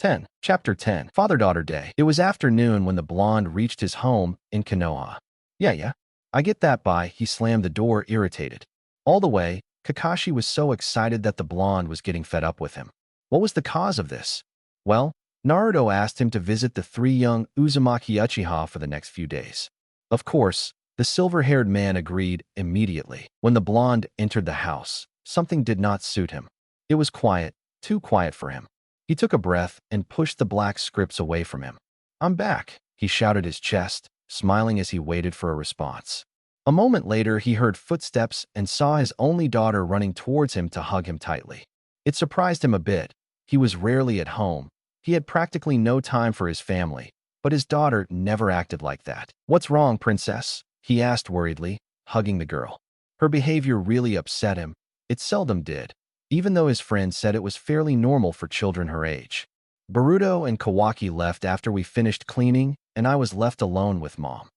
10. Chapter 10. Father-Daughter Day. It was afternoon when the blonde reached his home in Konoha. Yeah. I get that bye. He slammed the door, irritated. All the way, Kakashi was so excited that the blonde was getting fed up with him. What was the cause of this? Well, Naruto asked him to visit the three young Uzumaki Uchiha for the next few days. Of course, the silver-haired man agreed immediately. When the blonde entered the house, something did not suit him. It was quiet, too quiet for him. He took a breath and pushed the black scripts away from him. "I'm back," he shouted his chest, smiling as he waited for a response. A moment later, he heard footsteps and saw his only daughter running towards him to hug him tightly. It surprised him a bit. He was rarely at home. He had practically no time for his family, but his daughter never acted like that. "What's wrong, princess?" he asked worriedly, hugging the girl. Her behavior really upset him. It seldom did, even though his friend said it was fairly normal for children her age. "Boruto and Kawaki left after we finished cleaning, and I was left alone with Mom."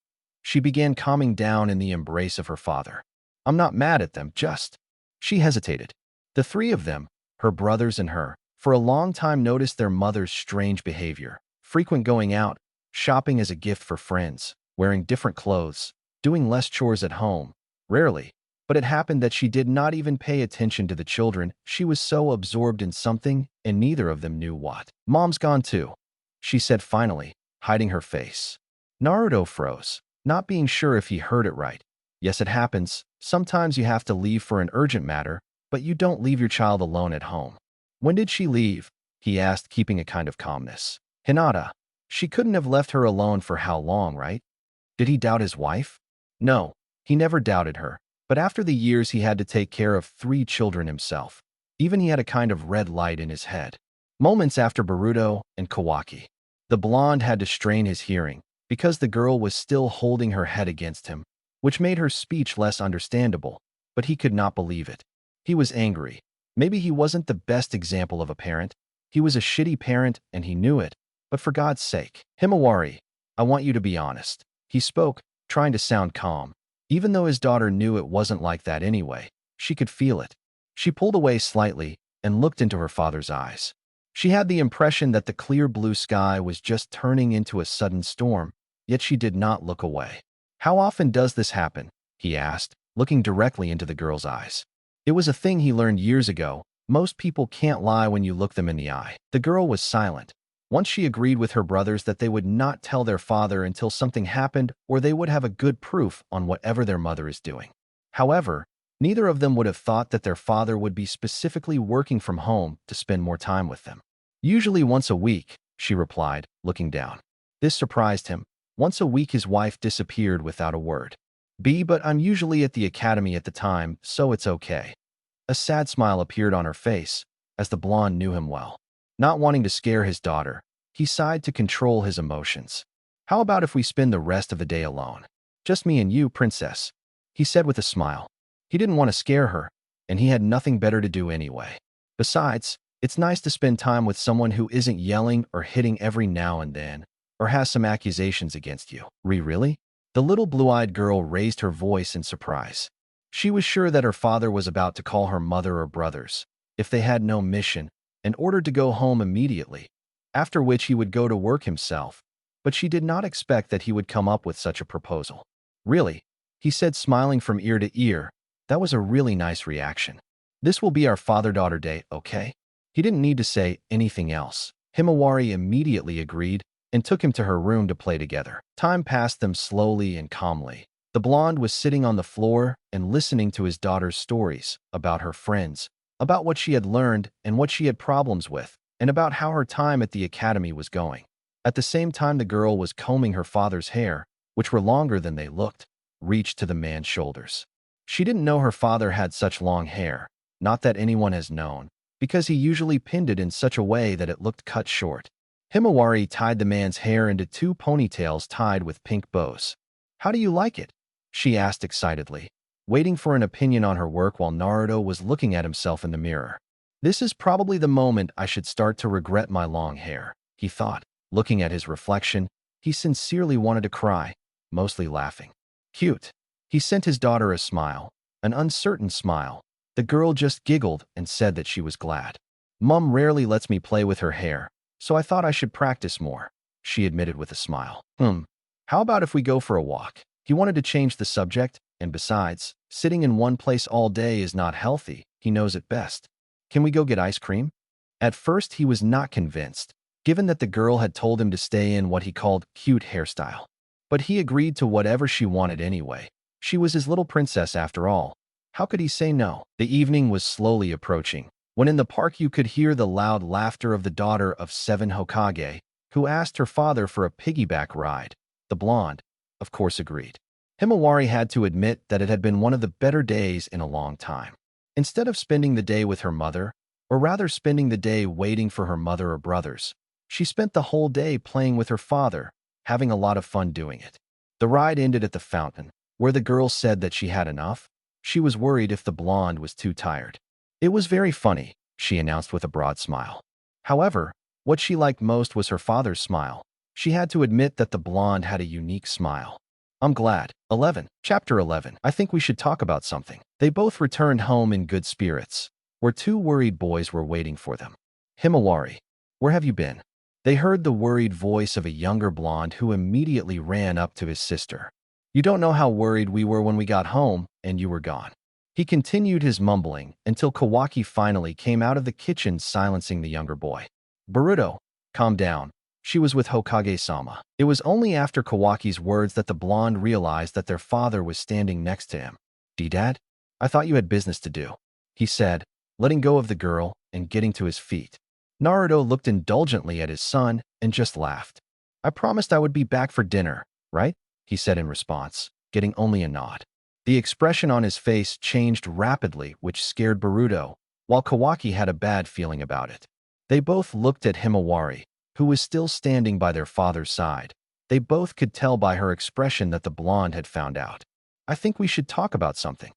She began calming down in the embrace of her father. "I'm not mad at them, just—" She hesitated. The three of them, her brothers and her, for a long time noticed their mother's strange behavior. Frequent going out, shopping as a gift for friends, wearing different clothes, doing less chores at home. Rarely, but it happened that she did not even pay attention to the children. She was so absorbed in something, and neither of them knew what. "Mom's gone too," she said finally, hiding her face. Naruto froze, not being sure if he heard it right. Yes, it happens. Sometimes you have to leave for an urgent matter, but you don't leave your child alone at home. "When did she leave?" he asked, keeping a kind of calmness. "Hinata. She couldn't have left her alone for how long, right?" Did he doubt his wife? No, he never doubted her. But after the years he had to take care of 3 children himself. Even he had a kind of red light in his head. Moments after Boruto and Kawaki, the blonde had to strain his hearing, because the girl was still holding her head against him, which made her speech less understandable, but he could not believe it. He was angry. Maybe he wasn't the best example of a parent. He was a shitty parent, and he knew it. But for God's sake, Himawari, I want you to be honest. He spoke, trying to sound calm. Even though his daughter knew it wasn't like that anyway, she could feel it. She pulled away slightly and looked into her father's eyes. She had the impression that the clear blue sky was just turning into a sudden storm, yet she did not look away. "How often does this happen?" he asked, looking directly into the girl's eyes. It was a thing he learned years ago. Most people can't lie when you look them in the eye. The girl was silent. Once she agreed with her brothers that they would not tell their father until something happened or they would have a good proof on whatever their mother is doing. However, neither of them would have thought that their father would be specifically working from home to spend more time with them. "Usually once a week," she replied, looking down. This surprised him. Once a week his wife disappeared without a word. But I'm usually at the academy at the time, so it's okay." A sad smile appeared on her face, as the blonde knew him well. Not wanting to scare his daughter, he sighed to control his emotions. "How about if we spend the rest of the day alone? Just me and you, princess," he said with a smile. He didn't want to scare her, and he had nothing better to do anyway. Besides, it's nice to spend time with someone who isn't yelling or hitting every now and then, or has some accusations against you. Really? The little blue-eyed girl raised her voice in surprise. She was sure that her father was about to call her mother or brothers, if they had no mission, and ordered to go home immediately, after which he would go to work himself, but she did not expect that he would come up with such a proposal. "Really?" he said, smiling from ear to ear. "That was a really nice reaction. This will be our father-daughter day, okay?" He didn't need to say anything else. Himawari immediately agreed and took him to her room to play together. Time passed them slowly and calmly. The blonde was sitting on the floor and listening to his daughter's stories about her friends, about what she had learned and what she had problems with, and about how her time at the academy was going. At the same time, the girl was combing her father's hair, which were longer than they looked, reached to the man's shoulders. She didn't know her father had such long hair, not that anyone has known, because he usually pinned it in such a way that it looked cut short. Himawari tied the man's hair into 2 ponytails tied with pink bows. "How do you like it?" she asked excitedly, waiting for an opinion on her work while Naruto was looking at himself in the mirror. "This is probably the moment I should start to regret my long hair," he thought. Looking at his reflection, he sincerely wanted to cry, mostly laughing. "Cute." He sent his daughter a smile, an uncertain smile. The girl just giggled and said that she was glad. "Mom rarely lets me play with her hair, so I thought I should practice more, she admitted with a smile. How about if we go for a walk? He wanted to change the subject, and besides, sitting in one place all day is not healthy. He knows it best. Can we go get ice cream? At first, he was not convinced, given that the girl had told him to stay in what he called cute hairstyle. But he agreed to whatever she wanted anyway. She was his little princess after all. How could he say no? The evening was slowly approaching, when in the park you could hear the loud laughter of the daughter of 7 Hokage, who asked her father for a piggyback ride. The blonde, of course, agreed. Himawari had to admit that it had been one of the better days in a long time. Instead of spending the day with her mother, or rather spending the day waiting for her mother or brothers, she spent the whole day playing with her father, having a lot of fun doing it. The ride ended at the fountain, where the girl said that she had enough. She was worried if the blonde was too tired. It was very funny, she announced with a broad smile. However, what she liked most was her father's smile. She had to admit that the blonde had a unique smile. I'm glad. 11. Chapter 11. I think we should talk about something. They both returned home in good spirits, where 2 worried boys were waiting for them. Himawari, where have you been? They heard the worried voice of a younger blonde who immediately ran up to his sister. You don't know how worried we were when we got home and you were gone. He continued his mumbling until Kawaki finally came out of the kitchen, silencing the younger boy. Boruto, calm down. She was with Hokage-sama. It was only after Kawaki's words that the blonde realized that their father was standing next to him. Dad? I thought you had business to do, he said, letting go of the girl and getting to his feet. Naruto looked indulgently at his son and just laughed. I promised I would be back for dinner, right? He said in response, getting only a nod. The expression on his face changed rapidly, which scared Boruto, while Kawaki had a bad feeling about it. They both looked at Himawari, who was still standing by their father's side. They both could tell by her expression that the blonde had found out. I think we should talk about something,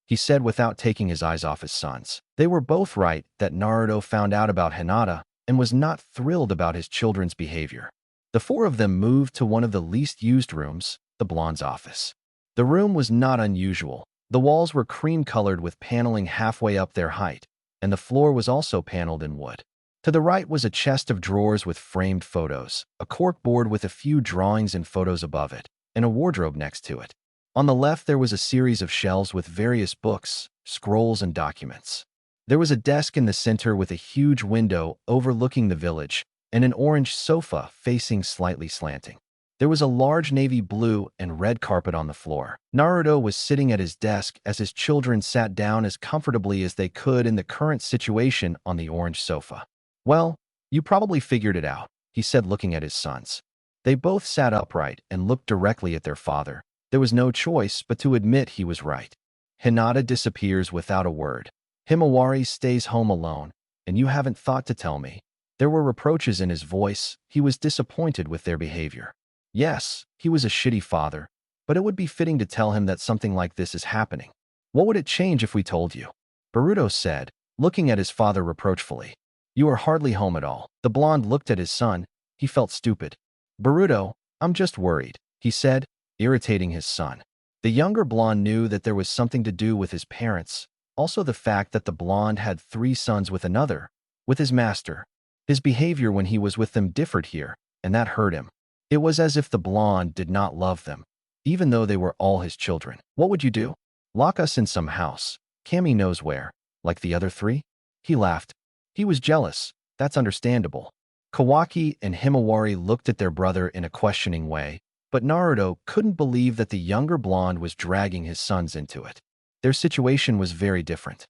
he said without taking his eyes off his sons. They were both right that Naruto found out about Hinata and was not thrilled about his children's behavior. The 4 of them moved to one of the least used rooms, the blonde's office. The room was not unusual. The walls were cream-colored with paneling halfway up their height, and the floor was also paneled in wood. To the right was a chest of drawers with framed photos, a corkboard with a few drawings and photos above it, and a wardrobe next to it. On the left there was a series of shelves with various books, scrolls, and documents. There was a desk in the center with a huge window overlooking the village, and an orange sofa facing slightly slanting. There was a large navy blue and red carpet on the floor. Naruto was sitting at his desk as his children sat down as comfortably as they could in the current situation on the orange sofa. Well, you probably figured it out, he said looking at his sons. They both sat upright and looked directly at their father. There was no choice but to admit he was right. Hinata disappears without a word. Himawari stays home alone, and you haven't thought to tell me. There were reproaches in his voice. He was disappointed with their behavior. Yes, he was a shitty father, but it would be fitting to tell him that something like this is happening. What would it change if we told you? Boruto said, looking at his father reproachfully. You are hardly home at all. The blonde looked at his son. He felt stupid. Boruto, I'm just worried, he said, irritating his son. The younger blonde knew that there was something to do with his parents, also the fact that the blonde had 3 sons with another, with his master. His behavior when he was with them differed here, and that hurt him. It was as if the blonde did not love them, even though they were all his children. What would you do? Lock us in some house. Kami knows where, like the other 3? He laughed. He was jealous. That's understandable. Kawaki and Himawari looked at their brother in a questioning way, but Naruto couldn't believe that the younger blonde was dragging his sons into it. Their situation was very different.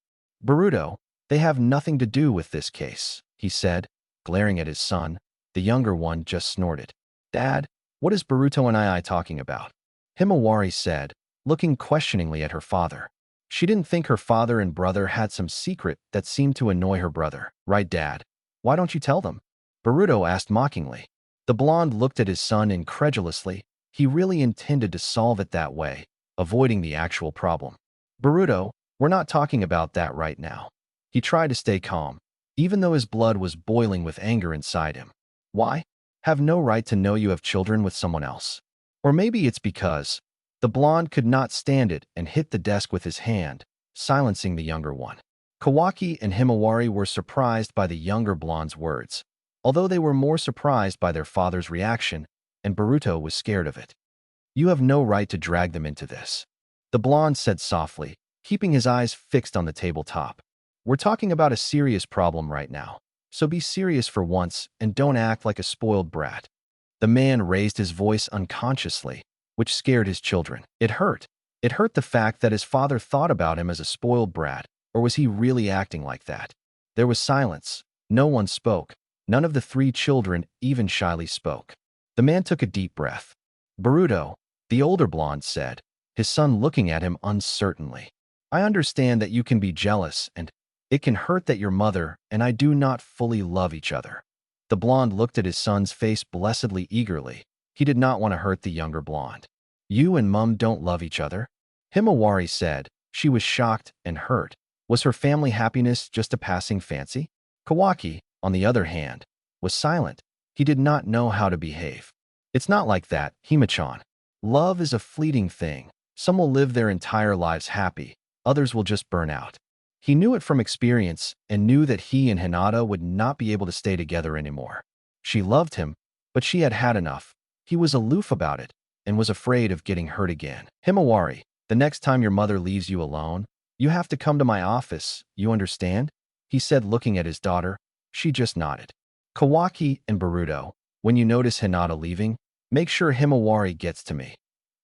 Boruto, they have nothing to do with this case, he said, glaring at his son. The younger one just snorted. Dad, what is Boruto and I talking about? Himawari said, looking questioningly at her father. She didn't think her father and brother had some secret that seemed to annoy her brother. Right, Dad? Why don't you tell them? Boruto asked mockingly. The blonde looked at his son incredulously. He really intended to solve it that way, avoiding the actual problem. Boruto, we're not talking about that right now. He tried to stay calm, even though his blood was boiling with anger inside him. Why? Have no right to know you have children with someone else. Or maybe it's because the blonde could not stand it and hit the desk with his hand, silencing the younger one. Kawaki and Himawari were surprised by the younger blonde's words. although they were more surprised by their father's reaction, and Boruto was scared of it. You have no right to drag them into this, the blonde said softly, keeping his eyes fixed on the tabletop. We're talking about a serious problem right now, so be serious for once and don't act like a spoiled brat. The man raised his voice unconsciously, which scared his children. It hurt. It hurt the fact that his father thought about him as a spoiled brat, or was he really acting like that? There was silence. No one spoke. None of the three children even shyly spoke. The man took a deep breath. Boruto, the older blonde said, his son looking at him uncertainly. I understand that you can be jealous and it can hurt that your mother and I do not fully love each other. The blonde looked at his son's face blessedly eagerly. He did not want to hurt the younger blonde. You and Mum don't love each other? Himawari said. She was shocked and hurt. Was her family happiness just a passing fancy? Kawaki, on the other hand, was silent. He did not know how to behave. It's not like that, Himachan. Love is a fleeting thing. Some will live their entire lives happy. Others will just burn out. He knew it from experience and knew that he and Hinata would not be able to stay together anymore. She loved him, but she had had enough. He was aloof about it and was afraid of getting hurt again. Himawari, the next time your mother leaves you alone, you have to come to my office, you understand? He said, looking at his daughter. She just nodded. Kawaki and Boruto, when you notice Hinata leaving, make sure Himawari gets to me.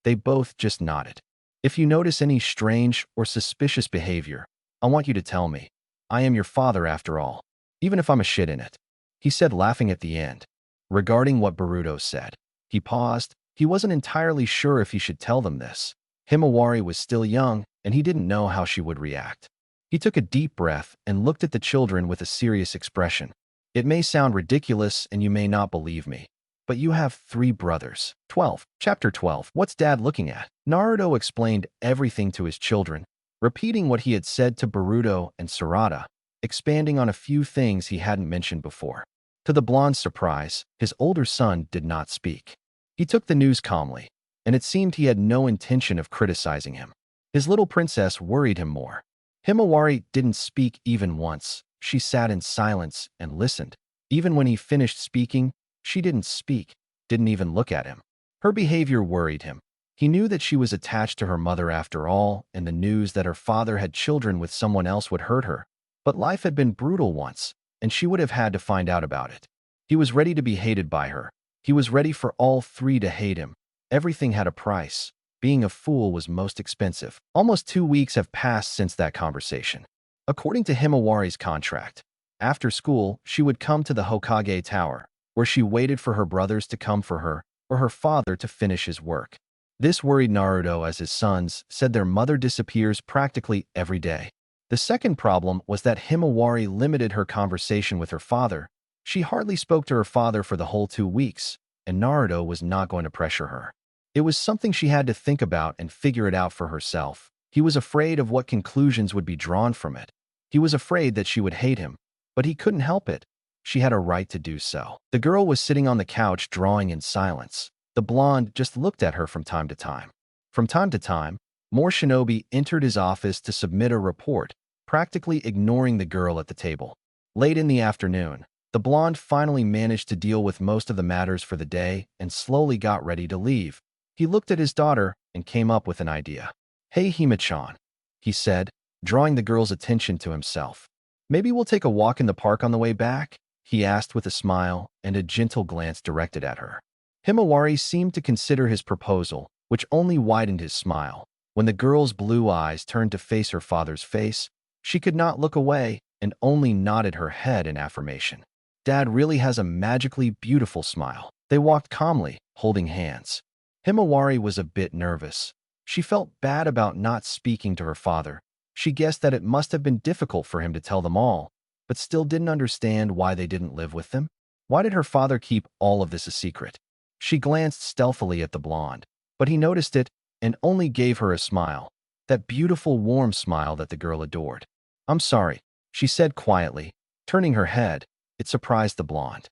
They both just nodded. If you notice any strange or suspicious behavior, I want you to tell me. I am your father after all, even if I'm a shit in it. He said, laughing at the end. Regarding what Boruto said, he paused. He wasn't entirely sure if he should tell them this. Himawari was still young, and he didn't know how she would react. He took a deep breath and looked at the children with a serious expression. It may sound ridiculous and you may not believe me, but you have 3 brothers. 12. Chapter 12. What's Dad looking at? Naruto explained everything to his children, repeating what he had said to Boruto and Sarada, expanding on a few things he hadn't mentioned before. To the blonde's surprise, his older son did not speak. He took the news calmly, and it seemed he had no intention of criticizing him. His little princess worried him more. Himawari didn't speak even once. She sat in silence and listened. Even when he finished speaking, she didn't speak, didn't even look at him. Her behavior worried him. He knew that she was attached to her mother after all, and the news that her father had children with someone else would hurt her. But life had been brutal once, and she would have had to find out about it. He was ready to be hated by her. He was ready for all 3 to hate him. Everything had a price. Being a fool was most expensive. Almost 2 weeks have passed since that conversation. According to Himawari's contract, after school, she would come to the Hokage Tower, where she waited for her brothers to come for her or her father to finish his work. This worried Naruto as his sons said their mother disappears practically every day. The second problem was that Himawari limited her conversation with her father. She hardly spoke to her father for the whole 2 weeks, and Naruto was not going to pressure her. It was something she had to think about and figure it out for herself. He was afraid of what conclusions would be drawn from it. He was afraid that she would hate him, but he couldn't help it. She had a right to do so. The girl was sitting on the couch drawing in silence. The blonde just looked at her from time to time. From time to time, more shinobi entered his office to submit a report, practically ignoring the girl at the table. Late in the afternoon, the blonde finally managed to deal with most of the matters for the day and slowly got ready to leave. He looked at his daughter and came up with an idea. Hey, Hima-chan, he said, drawing the girl's attention to himself. Maybe we'll take a walk in the park on the way back? He asked with a smile and a gentle glance directed at her. Himawari seemed to consider his proposal, which only widened his smile. When the girl's blue eyes turned to face her father's face, she could not look away and only nodded her head in affirmation. Dad really has a magically beautiful smile. They walked calmly, holding hands. Himawari was a bit nervous. She felt bad about not speaking to her father. She guessed that it must have been difficult for him to tell them all, but still didn't understand why they didn't live with them. Why did her father keep all of this a secret? She glanced stealthily at the blonde, but he noticed it and only gave her a smile, that beautiful warm smile that the girl adored. I'm sorry, she said quietly, turning her head. It surprised the blonde.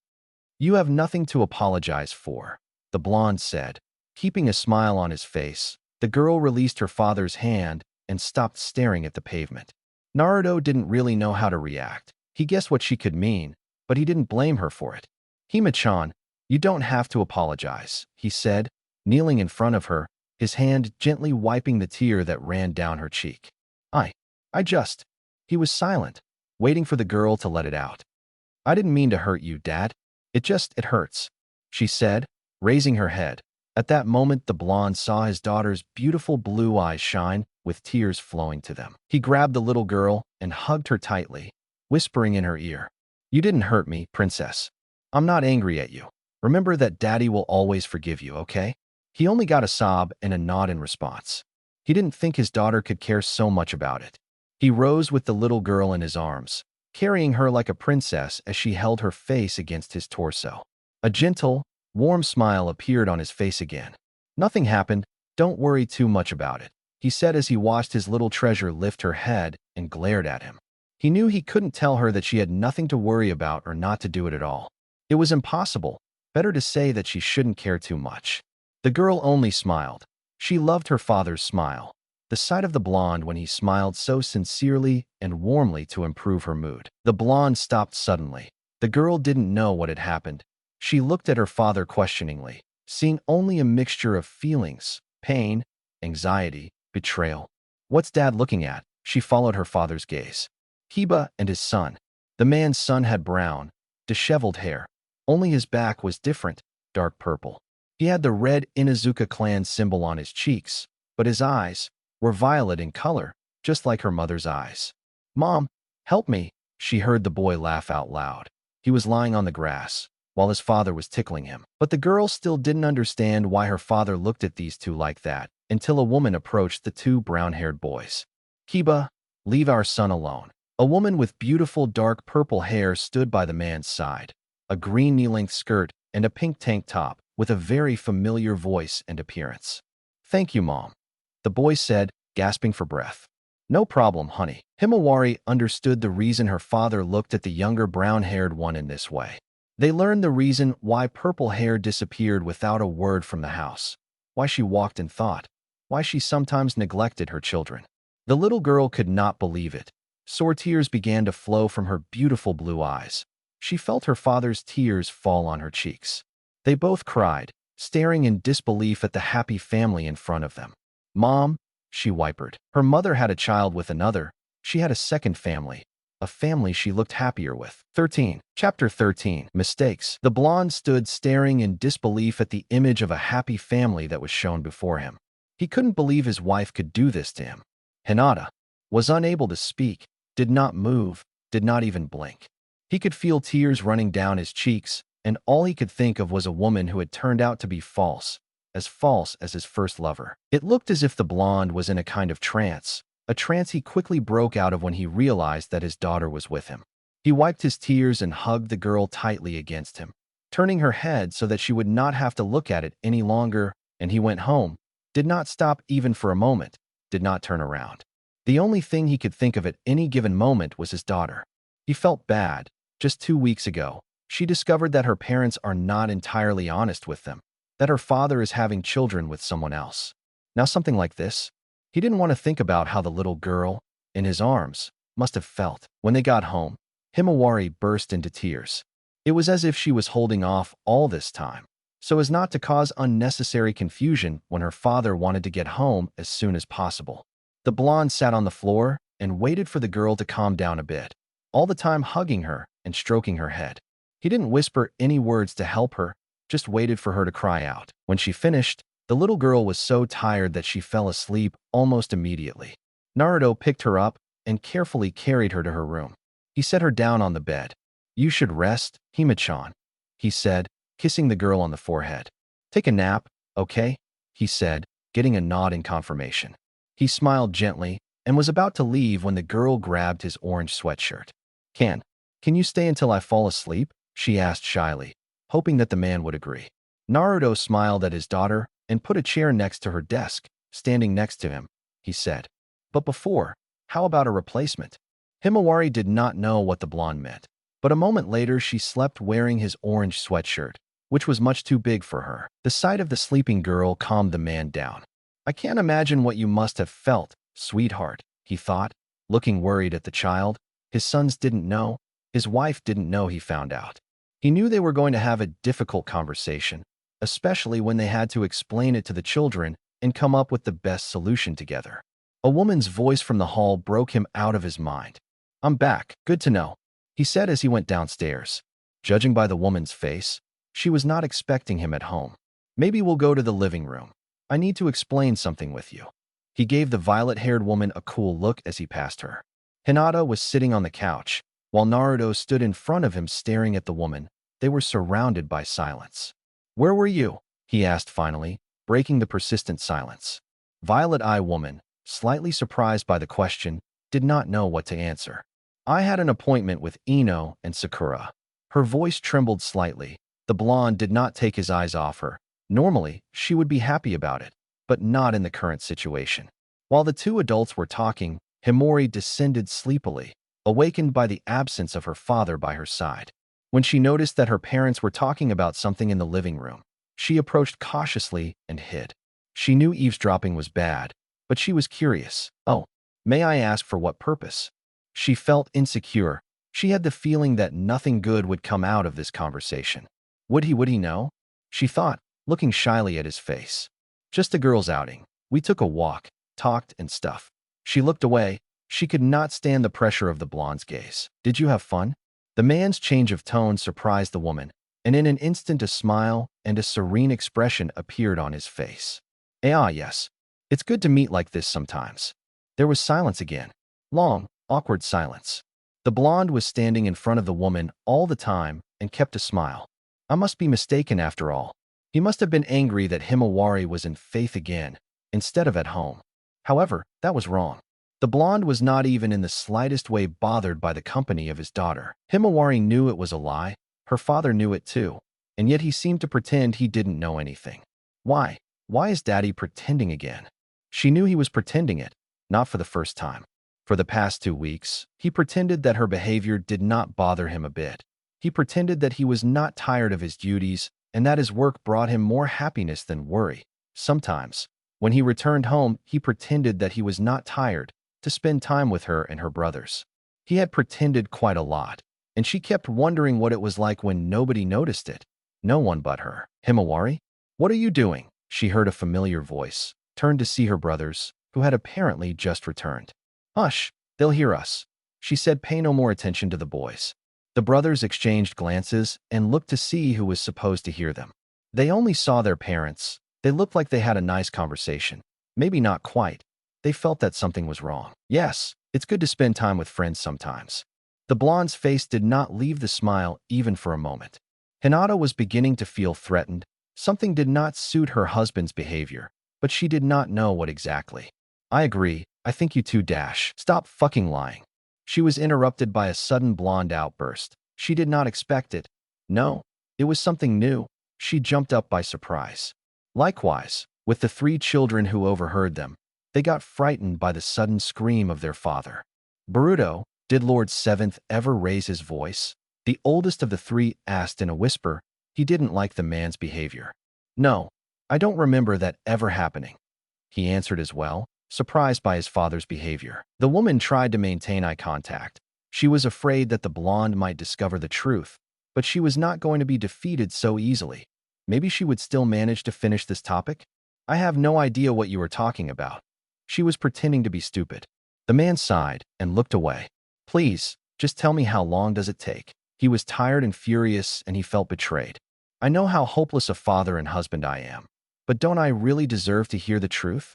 You have nothing to apologize for, the blonde said, keeping a smile on his face. The girl released her father's hand and stopped staring at the pavement. Naruto didn't really know how to react. He guessed what she could mean, but he didn't blame her for it. Hima-chan, you don't have to apologize, he said, kneeling in front of her, his hand gently wiping the tear that ran down her cheek. I, I just... He was silent, waiting for the girl to let it out. I didn't mean to hurt you, Dad. It hurts, she said, raising her head. At that moment, the blonde saw his daughter's beautiful blue eyes shine, with tears flowing to them. He grabbed the little girl and hugged her tightly, whispering in her ear, "You didn't hurt me, princess. I'm not angry at you. Remember that Daddy will always forgive you, okay?" He only got a sob and a nod in response. He didn't think his daughter could care so much about it. He rose with the little girl in his arms, carrying her like a princess as she held her face against his torso. A gentle, warm smile appeared on his face again. "Nothing happened. Don't worry too much about it," he said as he watched his little treasure lift her head and glared at him. He knew he couldn't tell her that she had nothing to worry about or not to do it at all. It was impossible. Better to say that she shouldn't care too much. The girl only smiled. She loved her father's smile. The sight of the blonde when he smiled so sincerely and warmly to improve her mood. The blonde stopped suddenly. The girl didn't know what had happened. She looked at her father questioningly, seeing only a mixture of feelings: pain, anxiety, betrayal. "What's Dad looking at?" She followed her father's gaze. Hiba and his son. The man's son had brown, disheveled hair. Only his back was different, dark purple. He had the red Inuzuka clan symbol on his cheeks, but his eyes were violet in color, just like her mother's eyes. "Mom, help me," she heard the boy laugh out loud. He was lying on the grass, while his father was tickling him. But the girl still didn't understand why her father looked at these two like that, until a woman approached the two brown-haired boys. "Hiba, leave our son alone." A woman with beautiful dark purple hair stood by the man's side, a green knee-length skirt and a pink tank top, with a very familiar voice and appearance. "Thank you, Mom," the boy said, gasping for breath. "No problem, honey." Himawari understood the reason her father looked at the younger brown-haired one in this way. They learned the reason why purple hair disappeared without a word from the house, why she walked in thought, why she sometimes neglected her children. The little girl could not believe it. Sore tears began to flow from her beautiful blue eyes. She felt her father's tears fall on her cheeks. They both cried, staring in disbelief at the happy family in front of them. "Mom," she whimpered. Her mother had a child with another. She had a second family, a family she looked happier with. 13. Chapter 13. Mistakes. The blonde stood staring in disbelief at the image of a happy family that was shown before him. He couldn't believe his wife could do this to him. Hinata was unable to speak, did not move, did not even blink. He could feel tears running down his cheeks, and all he could think of was a woman who had turned out to be false as his first lover. It looked as if the blonde was in a kind of trance, a trance he quickly broke out of when he realized that his daughter was with him. He wiped his tears and hugged the girl tightly against him, turning her head so that she would not have to look at it any longer, and he went home, did not stop even for a moment, did not turn around. The only thing he could think of at any given moment was his daughter. He felt bad. Just 2 weeks ago, she discovered that her parents are not entirely honest with them, that her father is having children with someone else. Now something like this. He didn't want to think about how the little girl, in his arms, must have felt. When they got home, Himawari burst into tears. It was as if she was holding off all this time, so as not to cause unnecessary confusion when her father wanted to get home as soon as possible. The blonde sat on the floor and waited for the girl to calm down a bit, all the time hugging her and stroking her head. He didn't whisper any words to help her, just waited for her to cry out. When she finished, the little girl was so tired that she fell asleep almost immediately. Naruto picked her up and carefully carried her to her room. He set her down on the bed. "You should rest, Hima-chan," he said, kissing the girl on the forehead. "Take a nap, okay?" he said, getting a nod in confirmation. He smiled gently and was about to leave when the girl grabbed his orange sweatshirt. Can you stay until I fall asleep?" she asked shyly, hoping that the man would agree. Naruto smiled at his daughter and put a chair next to her desk, standing next to him. He said, "But before, how about a replacement?" Himawari did not know what the blonde meant, but a moment later she slept wearing his orange sweatshirt, which was much too big for her. The sight of the sleeping girl calmed the man down. "I can't imagine what you must have felt, sweetheart," he thought, looking worried at the child. His sons didn't know. His wife didn't know he found out. He knew they were going to have a difficult conversation, especially when they had to explain it to the children and come up with the best solution together. A woman's voice from the hall broke him out of his mind. "I'm back. Good to know," he said as he went downstairs. Judging by the woman's face, she was not expecting him at home. "Maybe we'll go to the living room. I need to explain something with you." He gave the violet-haired woman a cool look as he passed her. Hinata was sitting on the couch, while Naruto stood in front of him staring at the woman. They were surrounded by silence. "Where were you?" he asked finally, breaking the persistent silence. Violet-Eye woman, slightly surprised by the question, did not know what to answer. "I had an appointment with Ino and Sakura." Her voice trembled slightly. The blonde did not take his eyes off her. Normally, she would be happy about it, but not in the current situation. While the two adults were talking, Himori descended sleepily, awakened by the absence of her father by her side. When she noticed that her parents were talking about something in the living room, she approached cautiously and hid. She knew eavesdropping was bad, but she was curious. "Oh, may I ask for what purpose?" She felt insecure. She had the feeling that nothing good would come out of this conversation. Would he know? She thought, looking shyly at his face. "Just a girls' outing. We took a walk, talked and stuff." She looked away. She could not stand the pressure of the blonde's gaze. "Did you have fun?" The man's change of tone surprised the woman, and in an instant a smile and a serene expression appeared on his face. Yes. It's good to meet like this sometimes." There was silence again. Long, awkward silence. The blonde was standing in front of the woman all the time and kept a smile. I must be mistaken after all. He must have been angry that Himawari was in faith again, instead of at home. However, that was wrong. The blonde was not even in the slightest way bothered by the company of his daughter. Himawari knew it was a lie. Her father knew it too, and yet he seemed to pretend he didn't know anything. Why? Why is Daddy pretending again? She knew he was pretending it, not for the first time. For the past 2 weeks, he pretended that her behavior did not bother him a bit. He pretended that he was not tired of his duties and that his work brought him more happiness than worry. Sometimes, when he returned home, he pretended that he was not tired to spend time with her and her brothers. He had pretended quite a lot, and she kept wondering what it was like when nobody noticed it. No one but her. "Himawari? What are you doing?" She heard a familiar voice, turned to see her brothers, who had apparently just returned. "Hush, they'll hear us," she said. "Pay no more attention to the boys." The brothers exchanged glances and looked to see who was supposed to hear them. They only saw their parents. They looked like they had a nice conversation. Maybe not quite. They felt that something was wrong. "Yes, it's good to spend time with friends sometimes." The blonde's face did not leave the smile even for a moment. Hinata was beginning to feel threatened. Something did not suit her husband's behavior, but she did not know what exactly. "I agree. I think you two dash. Stop fucking lying." She was interrupted by a sudden blonde outburst. She did not expect it. No, it was something new. She jumped up by surprise. Likewise, with the 3 children who overheard them, they got frightened by the sudden scream of their father. "Boruto, did Lord Seventh ever raise his voice?" The oldest of the 3 asked in a whisper. He didn't like the man's behavior. "No, I don't remember that ever happening," he answered as well, surprised by his father's behavior. The woman tried to maintain eye contact. She was afraid that the blonde might discover the truth, but she was not going to be defeated so easily. Maybe she would still manage to finish this topic? "I have no idea what you are talking about." She was pretending to be stupid. The man sighed and looked away. "Please, just tell me, how long does it take?" He was tired and furious, and he felt betrayed. "I know how hopeless a father and husband I am, but don't I really deserve to hear the truth?"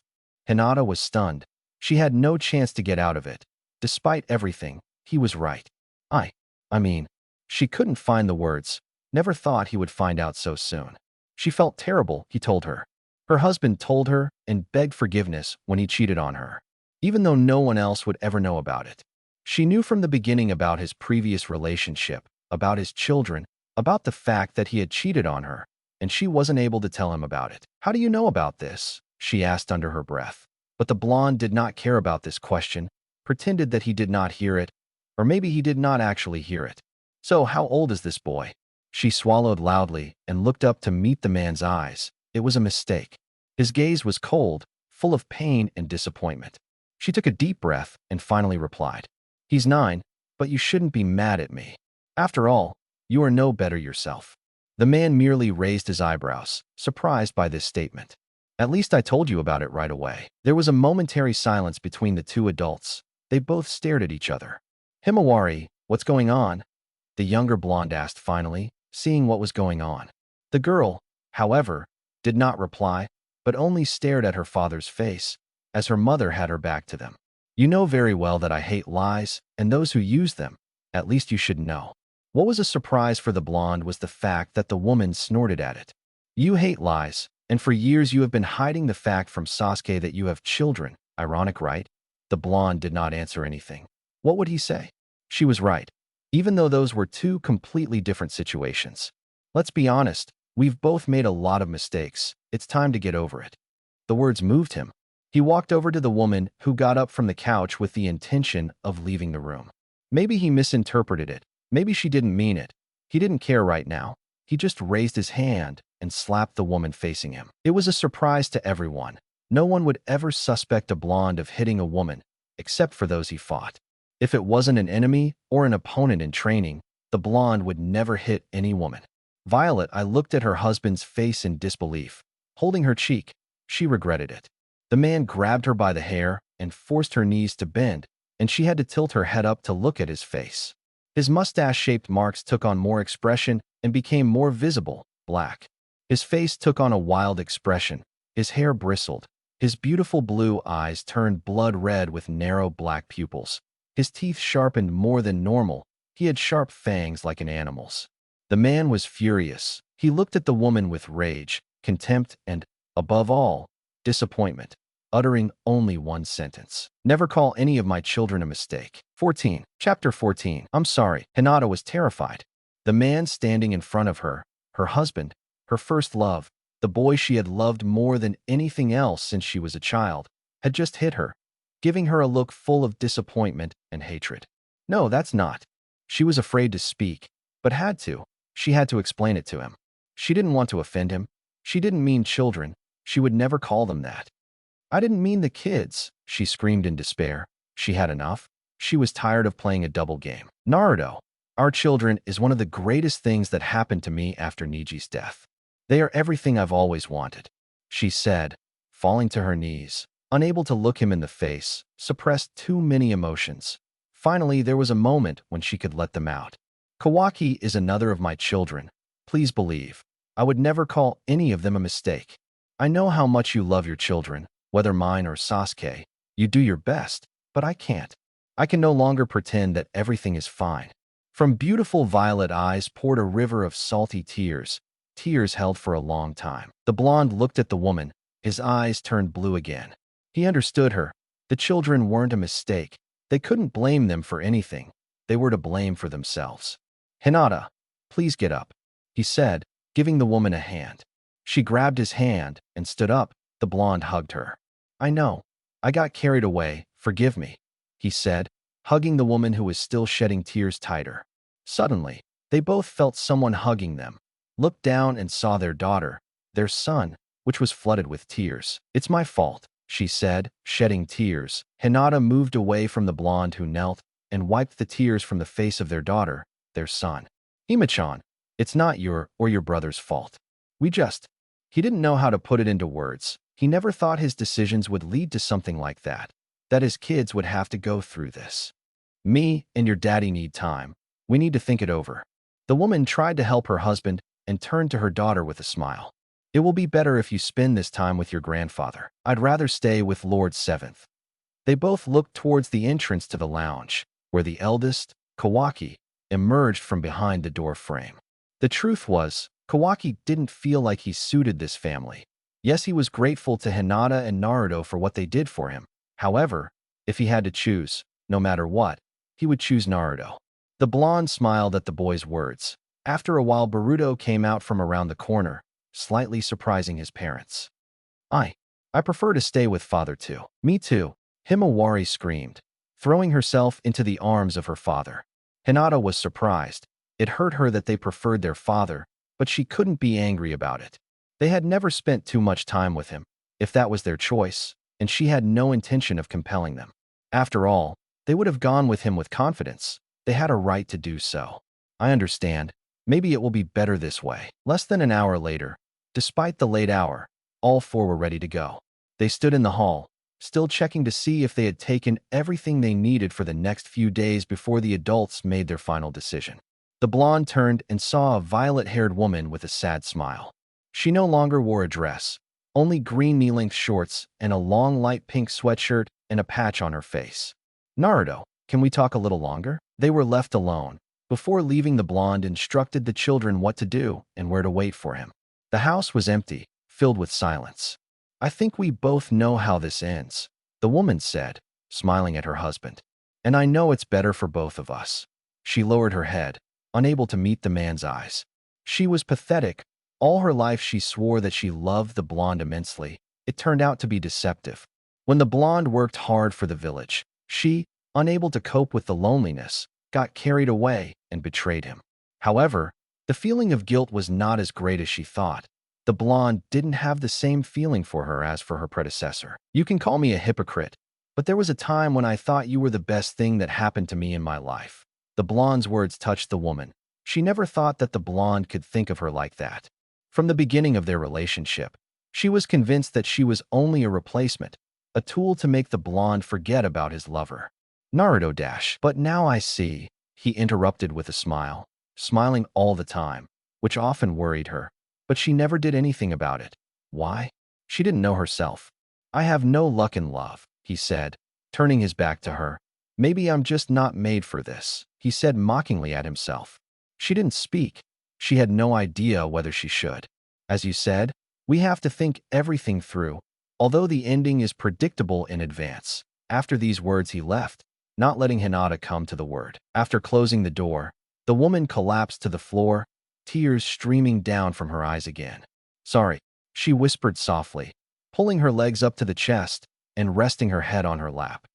Hinata was stunned. She had no chance to get out of it. Despite everything, he was right. I mean, she couldn't find the words. Never thought he would find out so soon. She felt terrible, he told her. Her husband told her and begged forgiveness when he cheated on her, even though no one else would ever know about it. She knew from the beginning about his previous relationship, about his children, about the fact that he had cheated on her, and she wasn't able to tell him about it. "How do you know about this?" she asked under her breath. But the blonde did not care about this question, pretended that he did not hear it, or maybe he did not actually hear it. "So how old is this boy?" She swallowed loudly and looked up to meet the man's eyes. It was a mistake. His gaze was cold, full of pain and disappointment. She took a deep breath and finally replied, "He's 9, but you shouldn't be mad at me. After all, You are no better yourself. The man merely raised his eyebrows, surprised by this statement. At least I told you about it right away. There was a momentary silence between the two adults. They both stared at each other. Himawari, what's going on? The younger blonde asked finally, seeing what was going on. The girl, however, did not reply, but only stared at her father's face, as her mother had her back to them. You know very well that I hate lies, and those who use them. At least you should know. What was a surprise for the blonde was the fact that the woman snorted at it. You hate lies, and for years you have been hiding the fact from Sasuke that you have children. Ironic, right? The blonde did not answer anything. What would he say? She was right. Even though those were two completely different situations. Let's be honest, we've both made a lot of mistakes. It's time to get over it. The words moved him. He walked over to the woman who got up from the couch with the intention of leaving the room. Maybe he misinterpreted it. Maybe she didn't mean it. He didn't care right now. He just raised his hand and slapped the woman facing him. It was a surprise to everyone. No one would ever suspect a blonde of hitting a woman, except for those he fought. If it wasn't an enemy or an opponent in training, the blonde would never hit any woman. Violet, I looked at her husband's face in disbelief. Holding her cheek, she regretted it. The man grabbed her by the hair and forced her knees to bend, and she had to tilt her head up to look at his face. His mustache-shaped marks took on more expression and became more visible, black. His face took on a wild expression. His hair bristled. His beautiful blue eyes turned blood red with narrow black pupils. His teeth sharpened more than normal. He had sharp fangs like an animal's. The man was furious. He looked at the woman with rage, contempt, and, above all, disappointment, uttering only one sentence. Never call any of my children a mistake. 14. Chapter 14. I'm sorry. Hinata was terrified. The man standing in front of her, her husband, her first love, the boy she had loved more than anything else since she was a child, had just hit her, giving her a look full of disappointment and hatred. No, that's not. She was afraid to speak, but had to. She had to explain it to him. She didn't want to offend him. She didn't mean children. She would never call them that. I didn't mean the kids, she screamed in despair. She had enough. She was tired of playing a double game. Naruto, our children is one of the greatest things that happened to me after Niji's death. They are everything I've always wanted, she said, falling to her knees. Unable to look him in the face, suppressed too many emotions. Finally, there was a moment when she could let them out. Kawaki is another of my children. Please believe. I would never call any of them a mistake. I know how much you love your children, whether mine or Sasuke. You do your best, but I can't. I can no longer pretend that everything is fine. From beautiful violet eyes poured a river of salty tears, tears held for a long time. The blonde looked at the woman. His eyes turned blue again. He understood her. The children weren't a mistake. They couldn't blame them for anything. They were to blame for themselves. Hinata, please get up, he said, giving the woman a hand. She grabbed his hand and stood up. The blonde hugged her. I know. I got carried away. Forgive me, he said, hugging the woman who was still shedding tears tighter. Suddenly, they both felt someone hugging them, looked down and saw their daughter, their son, which was flooded with tears. It's my fault, she said, shedding tears. Hinata moved away from the blonde who knelt and wiped the tears from the face of their daughter, their son. Himachan, it's not your or your brother's fault. He didn't know how to put it into words. He never thought his decisions would lead to something like that his kids would have to go through this. Me and your daddy need time. We need to think it over. The woman tried to help her husband and turned to her daughter with a smile. It will be better if you spend this time with your grandfather. I'd rather stay with Lord Seventh. They both looked towards the entrance to the lounge, where the eldest, Kawaki, emerged from behind the door frame. The truth was, Kawaki didn't feel like he suited this family. Yes, he was grateful to Hinata and Naruto for what they did for him. However, if he had to choose, no matter what, he would choose Naruto. The blonde smiled at the boy's words. After a while, Boruto came out from around the corner, slightly surprising his parents. I prefer to stay with father too. Me too, Himawari screamed, throwing herself into the arms of her father. Hinata was surprised. It hurt her that they preferred their father, but she couldn't be angry about it. They had never spent too much time with him, if that was their choice, and she had no intention of compelling them. After all, they would have gone with him with confidence. They had a right to do so. I understand. Maybe it will be better this way. Less than an hour later, despite the late hour, all four were ready to go. They stood in the hall, still checking to see if they had taken everything they needed for the next few days before the adults made their final decision. The blonde turned and saw a violet-haired woman with a sad smile. She no longer wore a dress, only green knee-length shorts and a long light pink sweatshirt and a patch on her face. Naruto, can we talk a little longer? They were left alone. Before leaving, the blonde instructed the children what to do and where to wait for him. The house was empty, filled with silence. I think we both know how this ends, the woman said, smiling at her husband. And I know it's better for both of us. She lowered her head, unable to meet the man's eyes. She was pathetic. All her life she swore that she loved the blonde immensely. It turned out to be deceptive. When the blonde worked hard for the village, she, unable to cope with the loneliness, got carried away and betrayed him. However, the feeling of guilt was not as great as she thought. The blonde didn't have the same feeling for her as for her predecessor. You can call me a hypocrite, but there was a time when I thought you were the best thing that happened to me in my life. The blonde's words touched the woman. She never thought that the blonde could think of her like that. From the beginning of their relationship, she was convinced that she was only a replacement, a tool to make the blonde forget about his lover. Naruto dash. But now I see, he interrupted with a smile, smiling all the time, which often worried her. But she never did anything about it. Why? She didn't know herself. I have no luck in love, he said, turning his back to her. Maybe I'm just not made for this, he said mockingly at himself. She didn't speak. She had no idea whether she should. As you said, we have to think everything through, although the ending is predictable in advance. After these words he left, not letting Hinata come to the word. After closing the door, the woman collapsed to the floor, tears streaming down from her eyes again. Sorry, she whispered softly, pulling her legs up to the chest and resting her head on her lap.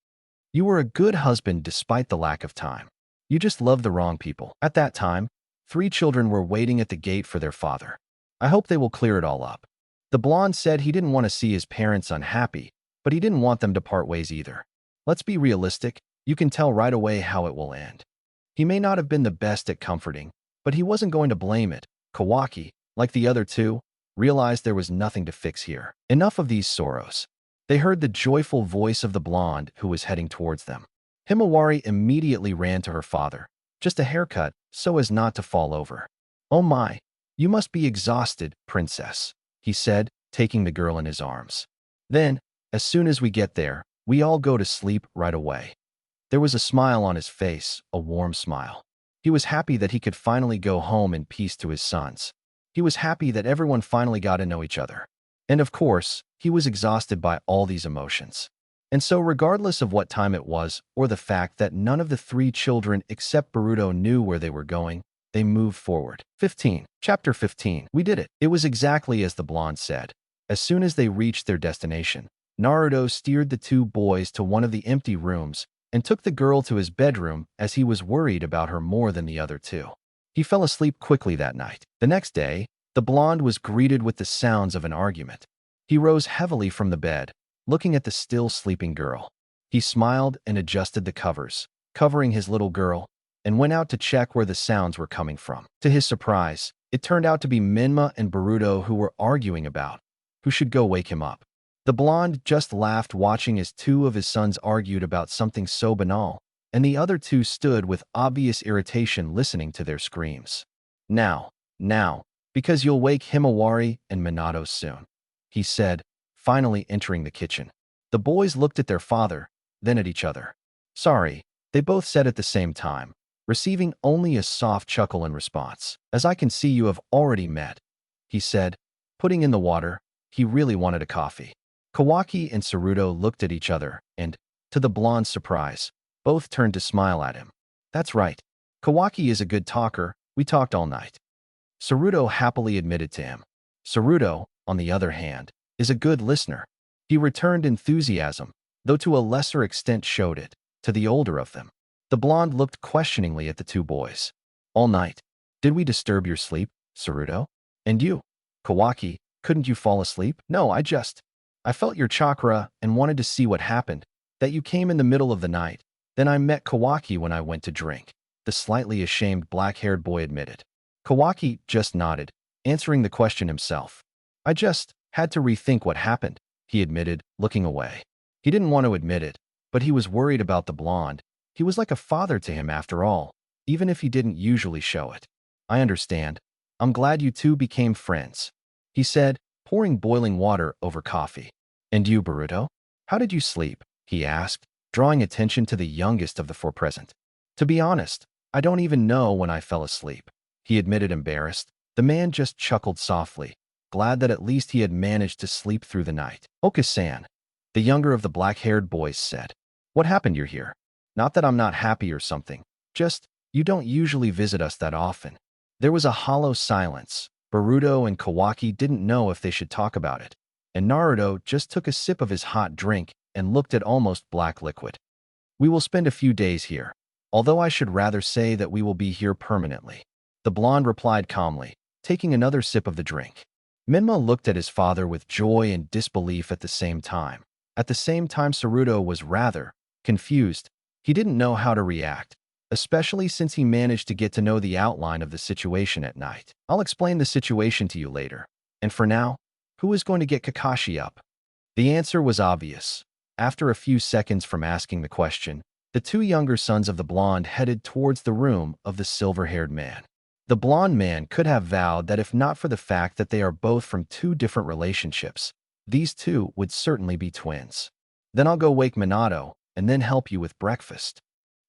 You were a good husband despite the lack of time. You just loved the wrong people. At that time, 3 children were waiting at the gate for their father. I hope they will clear it all up. The blonde said he didn't want to see his parents unhappy, but he didn't want them to part ways either. Let's be realistic. You can tell right away how it will end. He may not have been the best at comforting, but he wasn't going to blame it. Kawaki, like the other two, realized there was nothing to fix here. Enough of these sorrows. They heard the joyful voice of the blonde who was heading towards them. Himawari immediately ran to her father. Just a haircut, so as not to fall over. Oh my, you must be exhausted, princess, he said, taking the girl in his arms. Then, as soon as we get there, we all go to sleep right away. There was a smile on his face, a warm smile. He was happy that he could finally go home in peace to his sons. He was happy that everyone finally got to know each other. And of course, he was exhausted by all these emotions. And so regardless of what time it was, or the fact that none of the 3 children except Boruto knew where they were going, they moved forward. 15. Chapter 15. We did it. It was exactly as the blonde said. As soon as they reached their destination, Naruto steered the 2 boys to one of the empty rooms and took the girl to his bedroom as he was worried about her more than the other 2. He fell asleep quickly that night. The next day, the blonde was greeted with the sounds of an argument. He rose heavily from the bed, looking at the still sleeping girl. He smiled and adjusted the covers, covering his little girl, and went out to check where the sounds were coming from. To his surprise, it turned out to be Minma and Boruto who were arguing about who should go wake him up. The blonde just laughed watching as 2 of his sons argued about something so banal, and the other 2 stood with obvious irritation listening to their screams. Now, because you'll wake Himawari and Minato soon, he said, finally entering the kitchen. The boys looked at their father, then at each other. Sorry, they both said at the same time, receiving only a soft chuckle in response. As I can see you have already met, he said, putting in the water. He really wanted a coffee. Kawaki and Saruto looked at each other and, to the blonde's surprise, both turned to smile at him. That's right. Kawaki is a good talker. We talked all night. Saruto happily admitted to him. Saruto, on the other hand, is a good listener. He returned enthusiasm, though to a lesser extent showed it, to the older of them. The blonde looked questioningly at the 2 boys. All night. Did we disturb your sleep, Saruto? And you, Kawaki, couldn't you fall asleep? No, I felt your chakra and wanted to see what happened, that you came in the middle of the night. Then I met Kawaki when I went to drink, the slightly ashamed black-haired boy admitted. Kawaki just nodded, answering the question himself. I just had to rethink what happened, he admitted, looking away. He didn't want to admit it, but he was worried about the blonde. He was like a father to him after all, even if he didn't usually show it. I understand. I'm glad you two became friends, he said, pouring boiling water over coffee. And you, Boruto? How did you sleep? He asked, drawing attention to the youngest of the four present. To be honest, I don't even know when I fell asleep, he admitted, embarrassed. The man just chuckled softly, glad that at least he had managed to sleep through the night. Oka-san, the younger of the black-haired boys said. What happened you're here? Not that I'm not happy or something, just you don't usually visit us that often. There was a hollow silence. Boruto and Kawaki didn't know if they should talk about it, and Naruto just took a sip of his hot drink and looked at almost black liquid. We will spend a few days here, although I should rather say that we will be here permanently, the blonde replied calmly, taking another sip of the drink. Minma looked at his father with joy and disbelief at the same time. At the same time, Naruto was rather confused. He didn't know how to react, especially since he managed to get to know the outline of the situation at night. I'll explain the situation to you later. And for now, who is going to get Kakashi up? The answer was obvious. After a few seconds from asking the question, the two younger sons of the blonde headed towards the room of the silver-haired man. The blonde man could have vowed that if not for the fact that they are both from two different relationships, these two would certainly be twins. Then I'll go wake Minato and then help you with breakfast.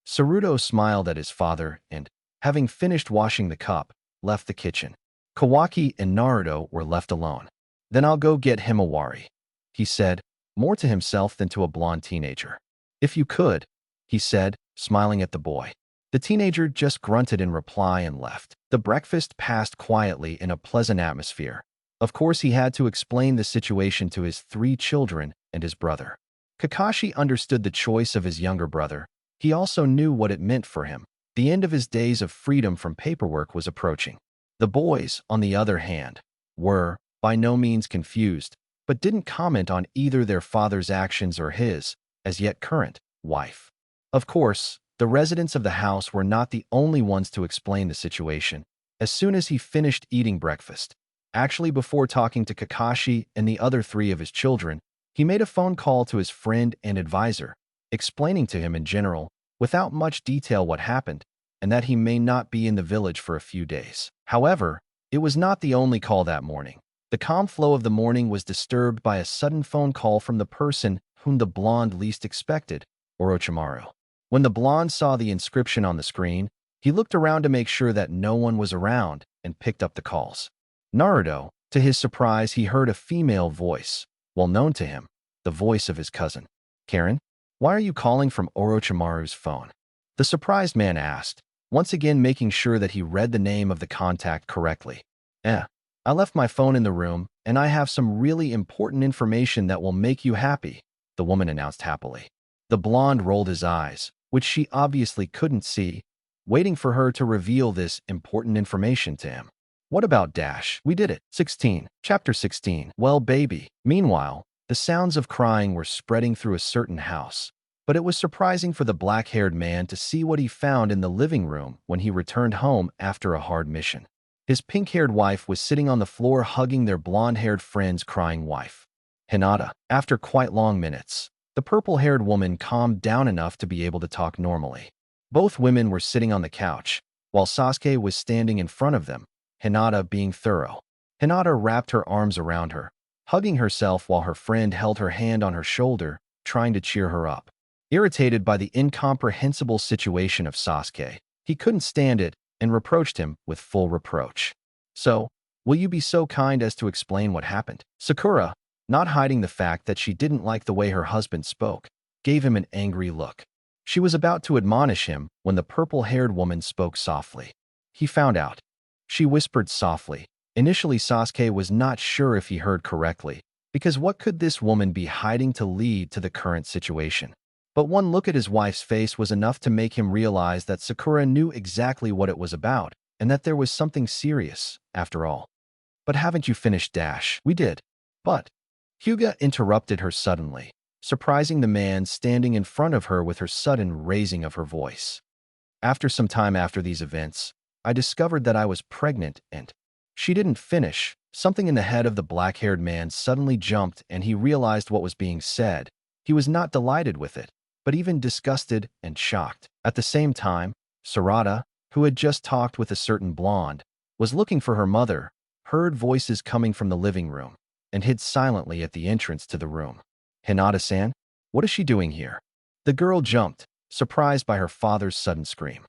Naruto smiled at his father and, having finished washing the cup, left the kitchen. Kawaki and Naruto were left alone. Then I'll go get Himawari, he said, more to himself than to a blonde teenager. If you could, he said, smiling at the boy. The teenager just grunted in reply and left. The breakfast passed quietly in a pleasant atmosphere. Of course, he had to explain the situation to his 3 children and his brother. Kakashi understood the choice of his younger brother. He also knew what it meant for him. The end of his days of freedom from paperwork was approaching. The boys, on the other hand, were by no means confused, but didn't comment on either their father's actions or his, as yet current, wife. Of course, the residents of the house were not the only ones to explain the situation. As soon as he finished eating breakfast, actually before talking to Kakashi and the other 3 of his children, he made a phone call to his friend and advisor, explaining to him in general, without much detail, what happened, and that he may not be in the village for a few days. However, it was not the only call that morning. The calm flow of the morning was disturbed by a sudden phone call from the person whom the blonde least expected, Orochimaru. When the blonde saw the inscription on the screen, he looked around to make sure that no one was around and picked up the calls. Naruto, to his surprise, he heard a female voice, well known to him, the voice of his cousin. Karen, why are you calling from Orochimaru's phone? The surprised man asked, once again making sure that he read the name of the contact correctly. I left my phone in the room, and I have some really important information that will make you happy, the woman announced happily. The blonde rolled his eyes, which she obviously couldn't see, waiting for her to reveal this important information to him. What about Dash? We did it. 16. Chapter 16. Well, baby. Meanwhile, the sounds of crying were spreading through a certain house, but it was surprising for the black-haired man to see what he found in the living room when he returned home after a hard mission. His pink-haired wife was sitting on the floor hugging their blonde-haired friend's crying wife, Hinata. After quite long minutes, the purple-haired woman calmed down enough to be able to talk normally. Both women were sitting on the couch, while Sasuke was standing in front of them, Hinata being thorough. Hinata wrapped her arms around her, hugging herself while her friend held her hand on her shoulder, trying to cheer her up. Irritated by the incomprehensible situation of Sasuke, he couldn't stand it and reproached him with full reproach. So, will you be so kind as to explain what happened? Sakura, not hiding the fact that she didn't like the way her husband spoke, gave him an angry look. She was about to admonish him when the purple-haired woman spoke softly. He found out. She whispered softly. Initially, Sasuke was not sure if he heard correctly, because what could this woman be hiding to lead to the current situation? But one look at his wife's face was enough to make him realize that Sakura knew exactly what it was about, and that there was something serious, after all. But haven't you finished, Dash? We did. But Hyuga interrupted her suddenly, surprising the man standing in front of her with her sudden raising of her voice. After some time after these events, I discovered that I was pregnant and—" She didn't finish. Something in the head of the black-haired man suddenly jumped and he realized what was being said. He was not delighted with it, but even disgusted and shocked. At the same time, Sarada, who had just talked with a certain blonde, was looking for her mother, heard voices coming from the living room, and hid silently at the entrance to the room. "Hinata-san? What is she doing here?" The girl jumped, surprised by her father's sudden scream.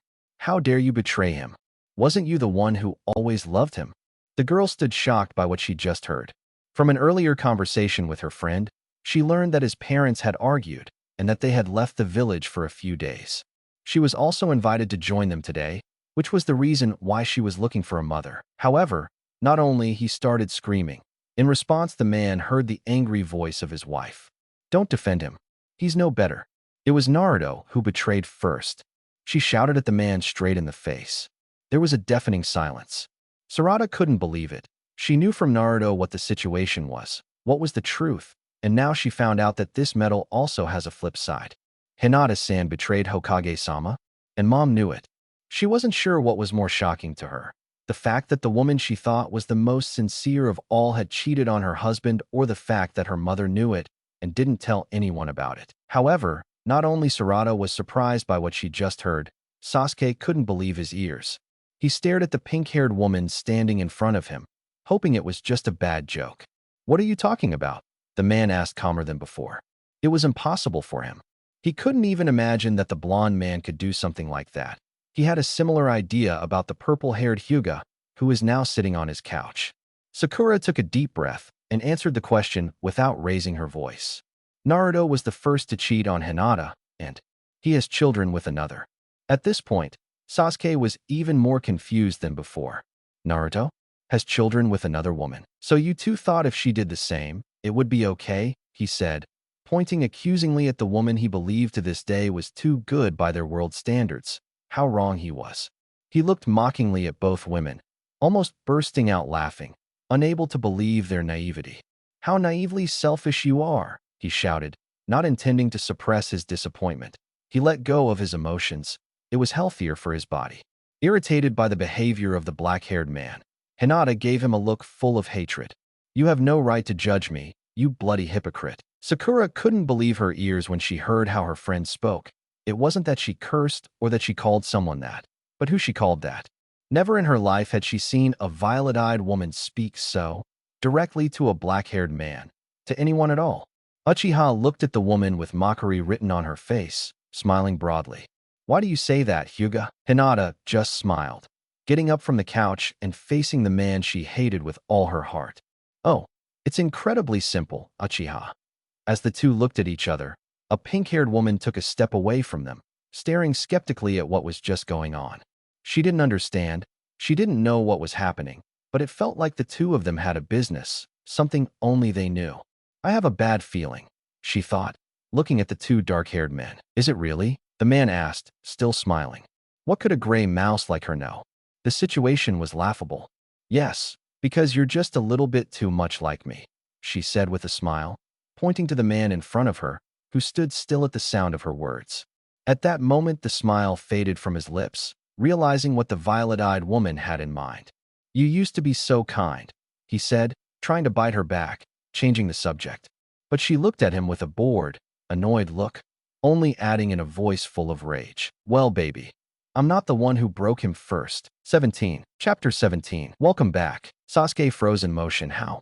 "How dare you betray him? Wasn't you the one who always loved him?" The girl stood shocked by what she just heard. From an earlier conversation with her friend, she learned that his parents had argued and that they had left the village for a few days. She was also invited to join them today, which was the reason why she was looking for a mother. However, not only he started screaming. In response, the man heard the angry voice of his wife. "Don't defend him. He's no better. It was Naruto who betrayed first." She shouted at the man straight in the face. There was a deafening silence. Sarada couldn't believe it. She knew from Naruto what the situation was, what was the truth, and now she found out that this medal also has a flip side. Hinata-san betrayed Hokage-sama, and Mom knew it. She wasn't sure what was more shocking to her, the fact that the woman she thought was the most sincere of all had cheated on her husband, or the fact that her mother knew it and didn't tell anyone about it. However, not only Sarada was surprised by what she just heard, Sasuke couldn't believe his ears. He stared at the pink-haired woman standing in front of him, hoping it was just a bad joke. "What are you talking about?" the man asked calmer than before. It was impossible for him. He couldn't even imagine that the blonde man could do something like that. He had a similar idea about the purple-haired Hyuga, who is now sitting on his couch. Sakura took a deep breath and answered the question without raising her voice. Naruto was the first to cheat on Hinata, and he has children with another. At this point, Sasuke was even more confused than before. "Naruto has children with another woman. So you two thought if she did the same, it would be okay?" he said, pointing accusingly at the woman he believed to this day was too good by their world standards. How wrong he was. He looked mockingly at both women, almost bursting out laughing, unable to believe their naivety. "How naively selfish you are," he shouted, not intending to suppress his disappointment. He let go of his emotions. It was healthier for his body. Irritated by the behavior of the black-haired man, Hinata gave him a look full of hatred. "You have no right to judge me, you bloody hypocrite." Sakura couldn't believe her ears when she heard how her friend spoke. It wasn't that she cursed or that she called someone that, but who she called that. Never in her life had she seen a violet-eyed woman speak so directly to a black-haired man, to anyone at all. Uchiha looked at the woman with mockery written on her face, smiling broadly. "Why do you say that, Hyuga?" Hinata just smiled, getting up from the couch and facing the man she hated with all her heart. "Oh, it's incredibly simple, Uchiha." As the two looked at each other, a pink-haired woman took a step away from them, staring skeptically at what was just going on. She didn't understand, she didn't know what was happening, but it felt like the two of them had a business, something only they knew. "I have a bad feeling," she thought, looking at the two dark-haired men. "Is it really?" the man asked, still smiling. What could a gray mouse like her know? The situation was laughable. "Yes, because you're just a little bit too much like me," she said with a smile, pointing to the man in front of her, who stood still at the sound of her words. At that moment, the smile faded from his lips, realizing what the violet-eyed woman had in mind. "You used to be so kind," he said, trying to bite her back, changing the subject. But she looked at him with a bored, annoyed look, only adding in a voice full of rage, "Well, baby, I'm not the one who broke him first." 17. Chapter 17. Welcome back. Sasuke froze in motion. How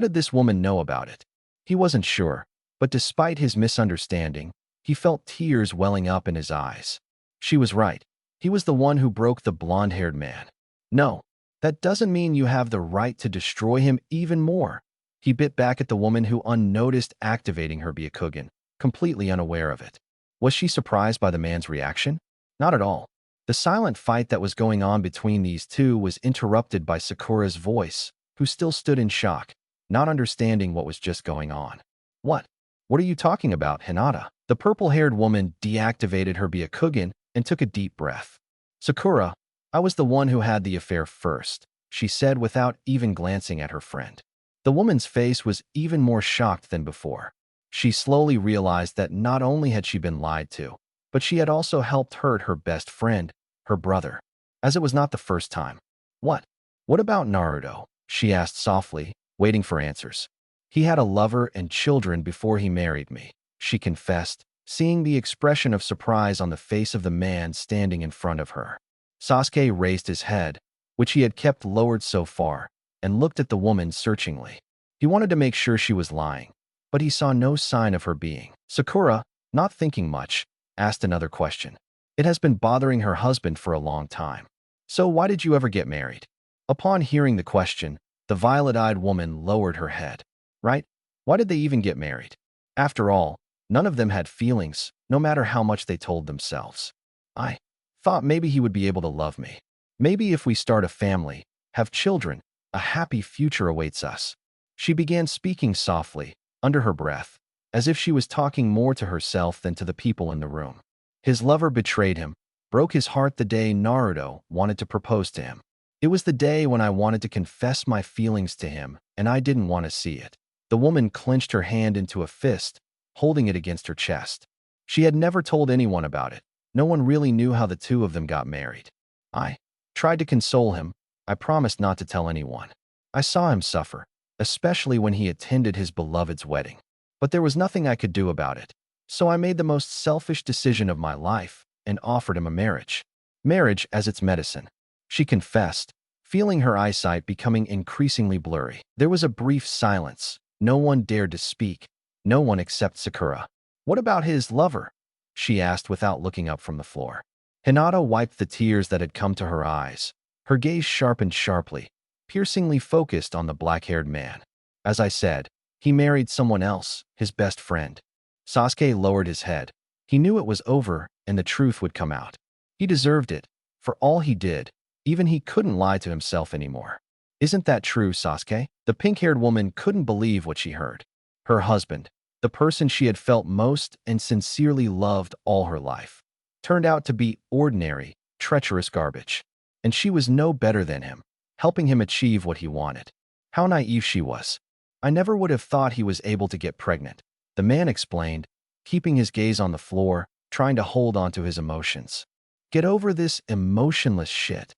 did this woman know about it? He wasn't sure, but despite his misunderstanding, he felt tears welling up in his eyes. She was right. He was the one who broke the blonde-haired man. "No, that doesn't mean you have the right to destroy him even more." He bit back at the woman who unnoticed activating her Byakugan, completely unaware of it. Was she surprised by the man's reaction? Not at all. The silent fight that was going on between these two was interrupted by Sakura's voice, who still stood in shock, not understanding what was just going on. What are you talking about, Hinata?" The purple-haired woman deactivated her Byakugan and took a deep breath. "Sakura, I was the one who had the affair first," she said without even glancing at her friend. The woman's face was even more shocked than before. She slowly realized that not only had she been lied to, but she had also helped hurt her best friend, her brother. as it was not the first time. What? What about Naruto? She asked softly, waiting for answers. He had a lover and children before he married me, she confessed, seeing the expression of surprise on the face of the man standing in front of her. Sasuke raised his head, which he had kept lowered so far, and looked at the woman searchingly. He wanted to make sure she was lying, but he saw no sign of her being. Sakura, not thinking much, asked another question. It has been bothering her husband for a long time. So why did you ever get married? Upon hearing the question, the violet-eyed woman lowered her head. Right? Why did they even get married? After all, none of them had feelings, no matter how much they told themselves. I thought maybe he would be able to love me. Maybe if we start a family, have children, a happy future awaits us. She began speaking softly, under her breath, as if she was talking more to herself than to the people in the room. His lover betrayed him, broke his heart the day Naruto wanted to propose to him. It was the day when I wanted to confess my feelings to him, and I didn't want to see it. The woman clenched her hand into a fist, holding it against her chest. She had never told anyone about it. No one really knew how the two of them got married. I tried to console him. I promised not to tell anyone. I saw him suffer, especially when he attended his beloved's wedding. But there was nothing I could do about it. So I made the most selfish decision of my life and offered him a marriage. Marriage as its medicine, she confessed, feeling her eyesight becoming increasingly blurry. There was a brief silence. No one dared to speak. No one except Sakura. What about his lover? She asked without looking up from the floor. Hinata wiped the tears that had come to her eyes. Her gaze sharpened sharply, piercingly focused on the black-haired man. As I said, he married someone else, his best friend. Sasuke lowered his head. He knew it was over and the truth would come out. He deserved it. For all he did, even he couldn't lie to himself anymore. Isn't that true, Sasuke? The pink-haired woman couldn't believe what she heard. Her husband, the person she had felt most and sincerely loved all her life, turned out to be ordinary, treacherous garbage. And she was no better than him, helping him achieve what he wanted. How naive she was. I never would have thought he was able to get pregnant, the man explained, keeping his gaze on the floor, trying to hold on to his emotions. Get over this emotionless shit,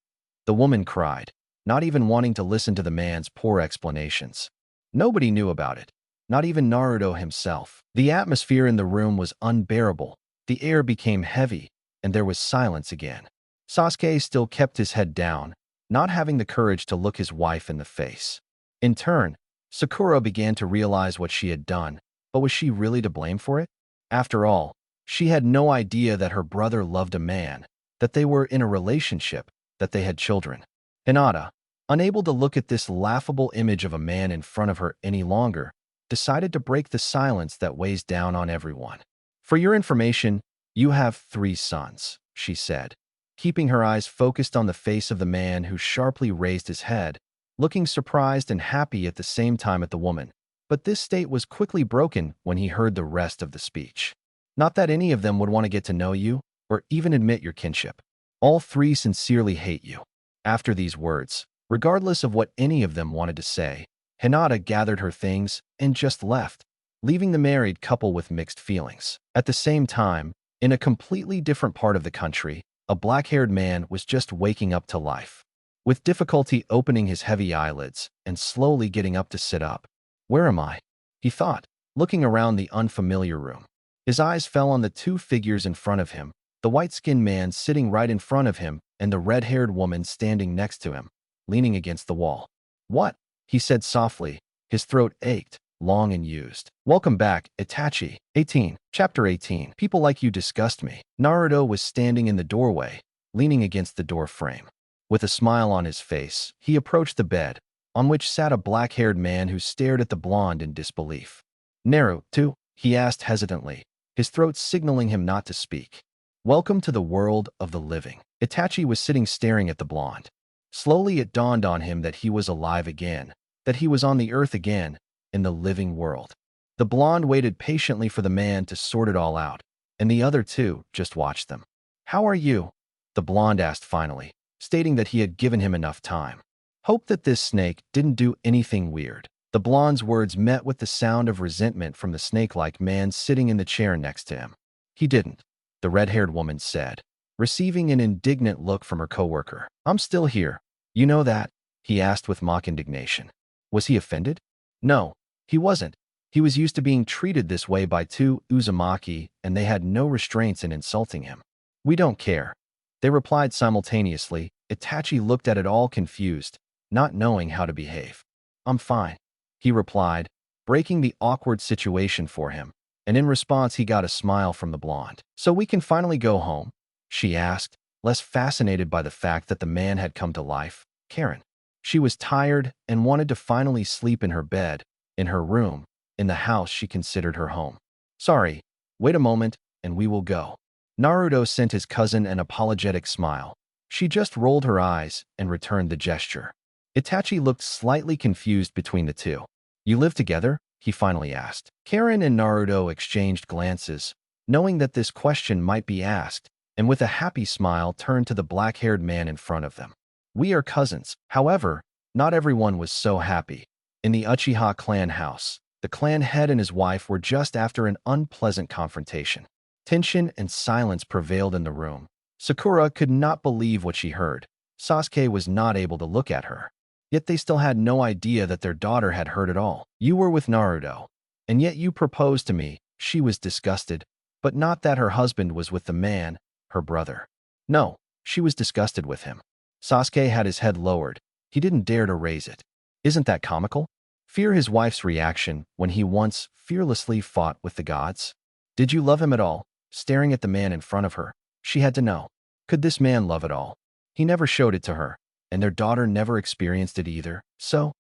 the woman cried, not even wanting to listen to the man's poor explanations. Nobody knew about it, not even Naruto himself. The atmosphere in the room was unbearable. The air became heavy, and there was silence again. Sasuke still kept his head down, not having the courage to look his wife in the face. In turn, Sakura began to realize what she had done, but was she really to blame for it? After all, she had no idea that her brother loved a man, that they were in a relationship, that they had children. Hinata, unable to look at this laughable image of a man in front of her any longer, decided to break the silence that weighs down on everyone. For your information, you have 3 sons, she said, keeping her eyes focused on the face of the man who sharply raised his head, looking surprised and happy at the same time at the woman. But this state was quickly broken when he heard the rest of the speech. Not that any of them would want to get to know you, or even admit your kinship. All 3 sincerely hate you. After these words, regardless of what any of them wanted to say, Hinata gathered her things and just left, leaving the married couple with mixed feelings. At the same time, in a completely different part of the country, a black-haired man was just waking up to life. With difficulty opening his heavy eyelids and slowly getting up to sit up. Where am I? He thought, looking around the unfamiliar room. His eyes fell on the 2 figures in front of him, the white-skinned man sitting right in front of him and the red-haired woman standing next to him, leaning against the wall. What? He said softly. His throat ached, long and used. Welcome back, Itachi. 18. Chapter 18. People like you disgust me. Naruto was standing in the doorway, leaning against the door frame. With a smile on his face, he approached the bed, on which sat a black-haired man who stared at the blonde in disbelief. Naruto, he asked hesitantly, his throat signaling him not to speak. Welcome to the world of the living. Itachi was sitting staring at the blonde. Slowly it dawned on him that he was alive again, that he was on the earth again, in the living world. The blonde waited patiently for the man to sort it all out, and the other 2 just watched them. How are you? The blonde asked finally, stating that he had given him enough time. Hope that this snake didn't do anything weird. The blonde's words met with the sound of resentment from the snake-like man sitting in the chair next to him. He didn't, the red-haired woman said. receiving an indignant look from her coworker. I'm still here. You know that? He asked with mock indignation. Was he offended? No, he wasn't. He was used to being treated this way by two Uzumaki, and they had no restraints in insulting him. We don't care. They replied simultaneously. Itachi looked at it all confused, not knowing how to behave. I'm fine, he replied, breaking the awkward situation for him, and in response he got a smile from the blonde. So we can finally go home? She asked, less fascinated by the fact that the man had come to life. Karen. She was tired and wanted to finally sleep in her bed, in her room, in the house she considered her home. Sorry, wait a moment, and we will go. Naruto sent his cousin an apologetic smile. She just rolled her eyes and returned the gesture. Itachi looked slightly confused between the two. You live together? He finally asked. Karen and Naruto exchanged glances, knowing that this question might be asked, and with a happy smile turned to the black-haired man in front of them. We are cousins. However, not everyone was so happy. In the Uchiha clan house, the clan head and his wife were just after an unpleasant confrontation. Tension and silence prevailed in the room. Sakura could not believe what she heard. Sasuke was not able to look at her. Yet they still had no idea that their daughter had heard it all. You were with Naruto, and yet you proposed to me. She was disgusted, but not that her husband was with the man, her brother. No, she was disgusted with him. Sasuke had his head lowered. He didn't dare to raise it. Isn't that comical? Fear his wife's reaction when he once fearlessly fought with the gods. Did you love him at all? Staring at the man in front of her, she had to know. Could this man love at all? He never showed it to her, and their daughter never experienced it either. So,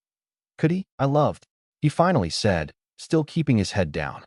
could he? I loved, he finally said, still keeping his head down.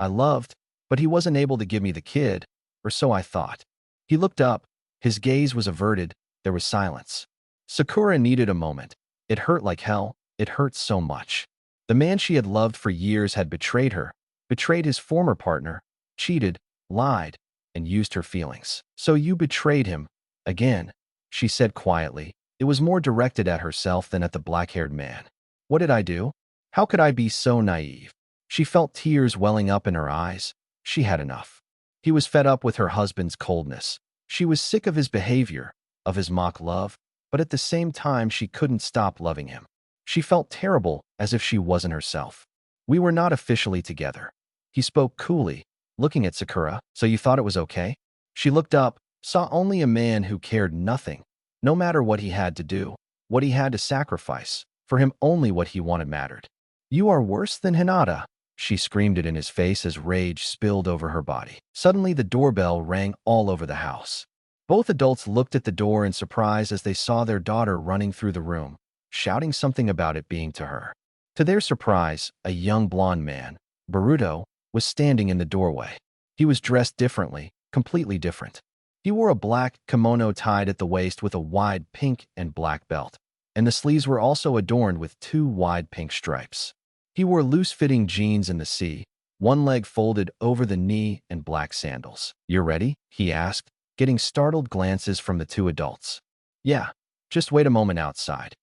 I loved, but he wasn't able to give me the kid, or so I thought. He looked up. His gaze was averted. There was silence. Sakura needed a moment. It hurt like hell. It hurt so much. The man she had loved for years had betrayed her, betrayed his former partner, cheated, lied, and used her feelings. So you betrayed him. Again, she said quietly. It was more directed at herself than at the black-haired man. What did I do? How could I be so naive? She felt tears welling up in her eyes. She had enough. He was fed up with her husband's coldness. She was sick of his behavior, of his mock love, but at the same time she couldn't stop loving him. She felt terrible, as if she wasn't herself. We were not officially together. He spoke coolly, looking at Sakura. So you thought it was okay? She looked up, saw only a man who cared nothing, no matter what he had to do, what he had to sacrifice. For him only what he wanted mattered. You are worse than Hinata, she screamed it in his face as rage spilled over her body. Suddenly the doorbell rang all over the house. Both adults looked at the door in surprise as they saw their daughter running through the room, shouting something about it being to her. To their surprise, a young blonde man, Naruto, was standing in the doorway. He was dressed differently, completely different. He wore a black kimono tied at the waist with a wide pink and black belt, and the sleeves were also adorned with two wide pink stripes. He wore loose-fitting jeans in the sea, one leg folded over the knee, and black sandals. "You're ready?" he asked, getting startled glances from the two adults. "Yeah, just wait a moment outside."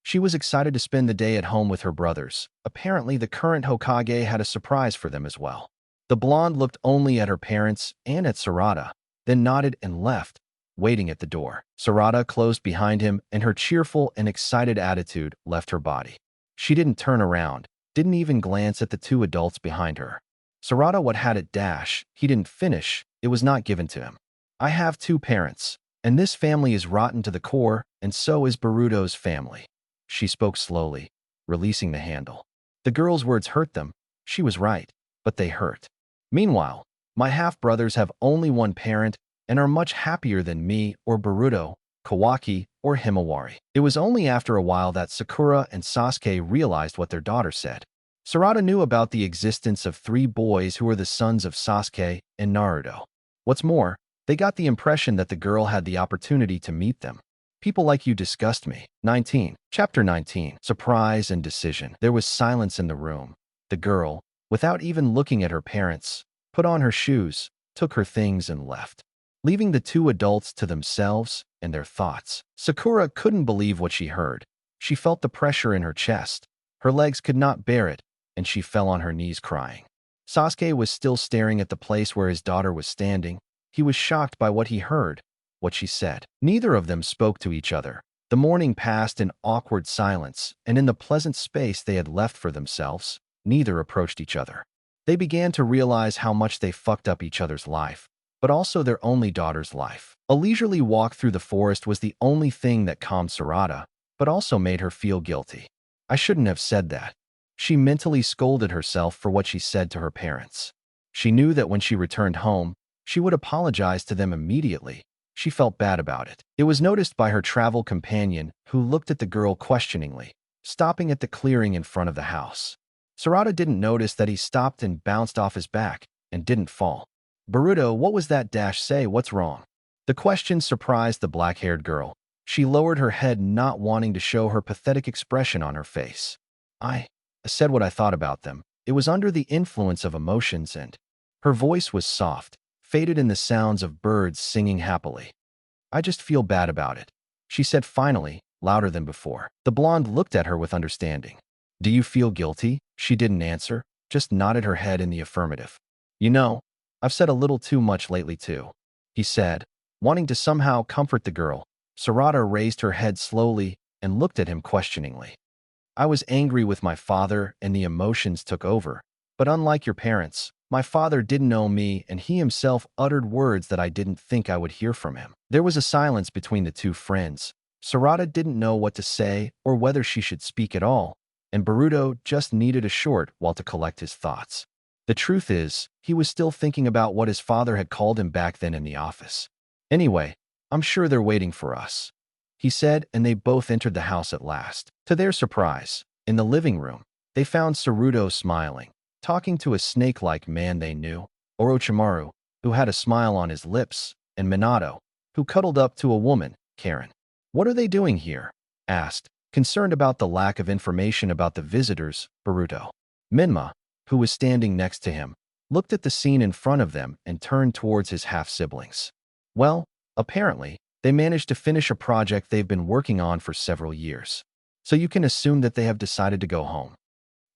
She was excited to spend the day at home with her brothers. Apparently, the current Hokage had a surprise for them as well. The blonde looked only at her parents and at Sarada, then nodded and left, waiting at the door. Sarada closed behind him, and her cheerful and excited attitude left her body. She didn't turn around, didn't even glance at the two adults behind her. Sarada what had it dash, he didn't finish, it was not given to him. I have two parents, and this family is rotten to the core, and so is Baruto's family. She spoke slowly, releasing the handle. The girl's words hurt them. She was right, but they hurt. Meanwhile, my half-brothers have only one parent and are much happier than me or Baruto, Kawaki, or Himawari. It was only after a while that Sakura and Sasuke realized what their daughter said. Sarada knew about the existence of three boys who were the sons of Sasuke and Naruto. What's more, they got the impression that the girl had the opportunity to meet them. People like you disgust me. 19. Chapter 19. Surprise and decision. There was silence in the room. The girl, without even looking at her parents, put on her shoes, took her things and left, leaving the two adults to themselves and their thoughts. Sakura couldn't believe what she heard. She felt the pressure in her chest. Her legs could not bear it, and she fell on her knees crying. Sasuke was still staring at the place where his daughter was standing. He was shocked by what he heard, what she said. Neither of them spoke to each other. The morning passed in awkward silence, and in the pleasant space they had left for themselves, neither approached each other. They began to realize how much they fucked up each other's life, but also their only daughter's life. A leisurely walk through the forest was the only thing that calmed Sarada, but also made her feel guilty. I shouldn't have said that. She mentally scolded herself for what she said to her parents. She knew that when she returned home, she would apologize to them immediately. She felt bad about it. It was noticed by her travel companion, who looked at the girl questioningly, stopping at the clearing in front of the house. Sarada didn't notice that he stopped and bounced off his back and didn't fall. "Baruto, what was that dash say? What's wrong?" The question surprised the black-haired girl. She lowered her head, not wanting to show her pathetic expression on her face. I said what I thought about them. It was under the influence of emotions, and her voice was soft, faded in the sounds of birds singing happily. "I just feel bad about it," she said finally, louder than before. The blonde looked at her with understanding. "Do you feel guilty?" She didn't answer, just nodded her head in the affirmative. "You know, I've said a little too much lately too," he said, wanting to somehow comfort the girl. Sarada raised her head slowly and looked at him questioningly. "I was angry with my father and the emotions took over, but unlike your parents, my father didn't know me and he himself uttered words that I didn't think I would hear from him." There was a silence between the two friends. Sarada didn't know what to say or whether she should speak at all, and Baruto just needed a short while to collect his thoughts. The truth is, he was still thinking about what his father had called him back then in the office. "Anyway, I'm sure they're waiting for us," he said, and they both entered the house at last. To their surprise, in the living room, they found Saruto smiling, talking to a snake-like man they knew, Orochimaru, who had a smile on his lips, and Minato, who cuddled up to a woman, Karen. "What are they doing here?" asked, concerned about the lack of information about the visitors, Baruto. Minma, who was standing next to him, looked at the scene in front of them and turned towards his half-siblings. "Well, apparently, they managed to finish a project they've been working on for several years. So you can assume that they have decided to go home."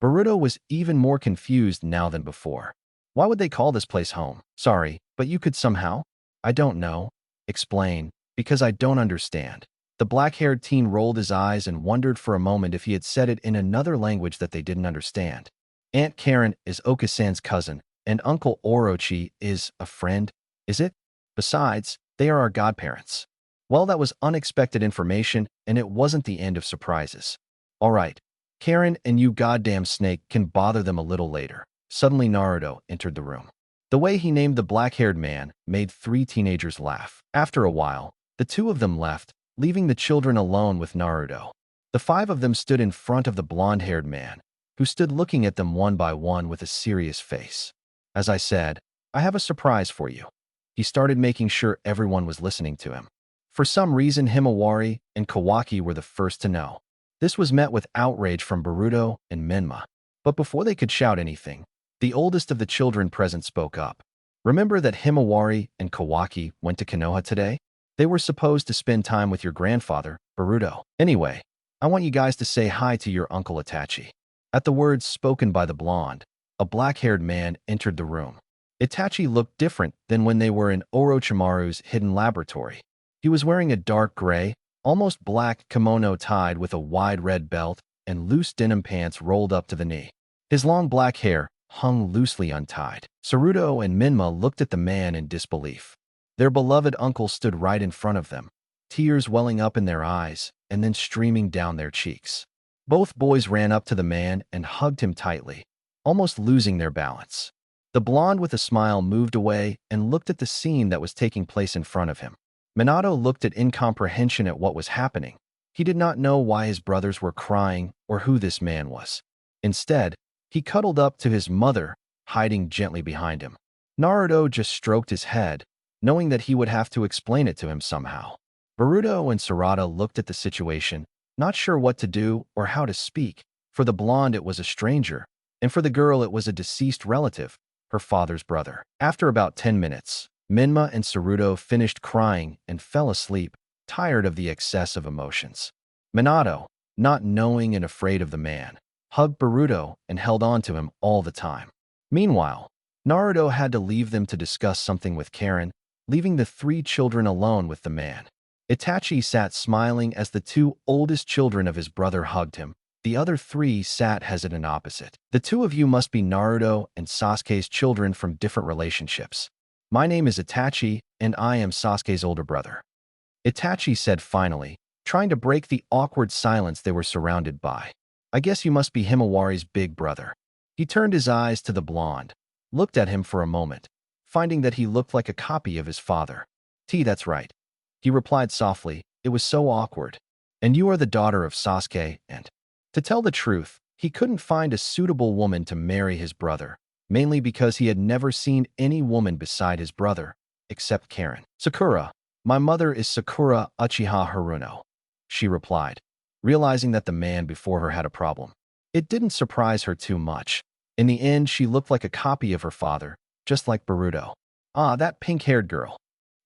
Baruto was even more confused now than before. Why would they call this place home? "Sorry, but you could somehow?" "I don't know. Explain, because I don't understand." The black-haired teen rolled his eyes and wondered for a moment if he had said it in another language that they didn't understand. "Aunt Karen is Okasan's cousin, and Uncle Orochi is a friend, is it? Besides, they are our godparents." Well, that was unexpected information, and it wasn't the end of surprises. "All right, Karen and you goddamn snake can bother them a little later." Suddenly Naruto entered the room. The way he named the black-haired man made three teenagers laugh. After a while, the two of them left, leaving the children alone with Naruto. The five of them stood in front of the blonde-haired man, who stood looking at them one by one with a serious face. "As I said, I have a surprise for you." He started, making sure everyone was listening to him. For some reason, Himawari and Kawaki were the first to know. This was met with outrage from Baruto and Menma. But before they could shout anything, the oldest of the children present spoke up. "Remember that Himawari and Kawaki went to Konoha today? They were supposed to spend time with your grandfather, Baruto. Anyway, I want you guys to say hi to your uncle Itachi." At the words spoken by the blonde, a black-haired man entered the room. Itachi looked different than when they were in Orochimaru's hidden laboratory. He was wearing a dark gray, almost black kimono tied with a wide red belt and loose denim pants rolled up to the knee. His long black hair hung loosely untied. Saruto and Minma looked at the man in disbelief. Their beloved uncle stood right in front of them, tears welling up in their eyes and then streaming down their cheeks. Both boys ran up to the man and hugged him tightly, almost losing their balance. The blonde with a smile moved away and looked at the scene that was taking place in front of him. Minato looked at incomprehension at what was happening. He did not know why his brothers were crying or who this man was. Instead, he cuddled up to his mother, hiding gently behind him. Naruto just stroked his head, knowing that he would have to explain it to him somehow. Baruto and Sarada looked at the situation, not sure what to do or how to speak. For the blonde it was a stranger, and for the girl it was a deceased relative, her father's brother. After about 10 minutes, Minma and Saruto finished crying and fell asleep, tired of the excess of emotions. Minato, not knowing and afraid of the man, hugged Baruto and held on to him all the time. Meanwhile, Naruto had to leave them to discuss something with Karen, leaving the three children alone with the man. Itachi sat smiling as the two oldest children of his brother hugged him. The other three sat hesitant opposite. The two of you must be Naruto and Sasuke's children from different relationships. My name is Itachi, and I am Sasuke's older brother. Itachi said finally, trying to break the awkward silence they were surrounded by. I guess you must be Himawari's big brother. He turned his eyes to the blonde, looked at him for a moment, finding that he looked like a copy of his father. That's right. He replied softly, it was so awkward. And you are the daughter of Sasuke, and… To tell the truth, he couldn't find a suitable woman to marry his brother, mainly because he had never seen any woman beside his brother, except Karen. Sakura, my mother is Sakura Uchiha Haruno, she replied, realizing that the man before her had a problem. It didn't surprise her too much. In the end, she looked like a copy of her father, just like Boruto. Ah, that pink-haired girl,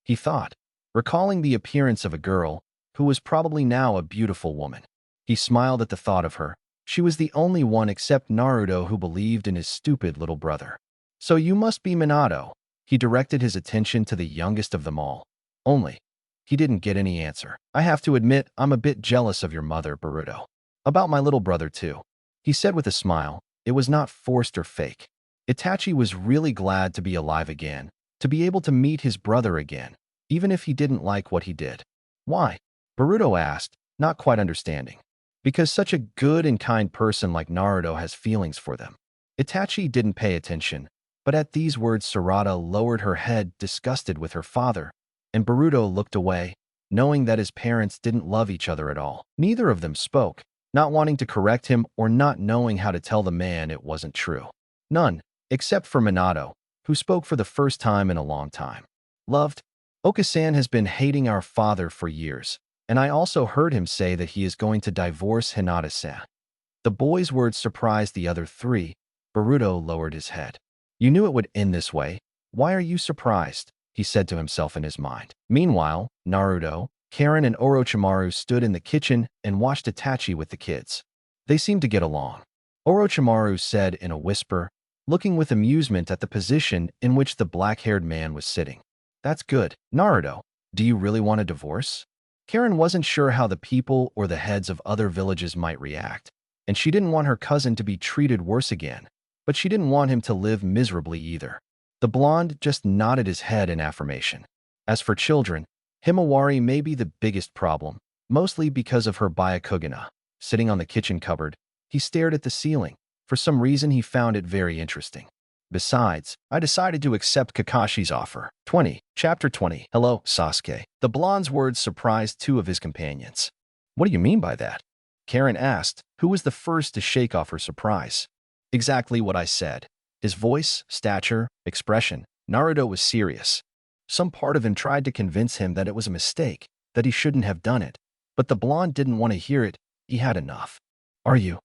he thought, recalling the appearance of a girl who was probably now a beautiful woman. He smiled at the thought of her. She was the only one except Naruto who believed in his stupid little brother. So you must be Minato. He directed his attention to the youngest of them all. Only, he didn't get any answer. I have to admit, I'm a bit jealous of your mother, Boruto. About my little brother, too, he said with a smile. It was not forced or fake. Itachi was really glad to be alive again, to be able to meet his brother again, even if he didn't like what he did. Why? Boruto asked, not quite understanding. Because such a good and kind person like Naruto has feelings for them. Itachi didn't pay attention, but at these words Sarada lowered her head, disgusted with her father, and Boruto looked away, knowing that his parents didn't love each other at all. Neither of them spoke, not wanting to correct him or not knowing how to tell the man it wasn't true. None, except for Minato, who spoke for the first time in a long time. Loved, Okasan has been hating our father for years. And I also heard him say that he is going to divorce Hinata-san. The boy's words surprised the other three. Boruto lowered his head. You knew it would end this way. Why are you surprised? He said to himself in his mind. Meanwhile, Naruto, Karen, and Orochimaru stood in the kitchen and watched Itachi with the kids. They seemed to get along. Orochimaru said in a whisper, looking with amusement at the position in which the black-haired man was sitting. That's good. Naruto, do you really want a divorce? Karen wasn't sure how the people or the heads of other villages might react, and she didn't want her cousin to be treated worse again, but she didn't want him to live miserably either. The blonde just nodded his head in affirmation. As for children, Himawari may be the biggest problem, mostly because of her Byakugana. Sitting on the kitchen cupboard, he stared at the ceiling. For some reason, he found it very interesting. Besides, I decided to accept Kakashi's offer. 20. Chapter 20. Hello, Sasuke. The blonde's words surprised two of his companions. What do you mean by that? Karen asked, who was the first to shake off her surprise. Exactly what I said. His voice, stature, expression. Naruto was serious. Some part of him tried to convince him that it was a mistake, that he shouldn't have done it. But the blonde didn't want to hear it. He had enough. Are you?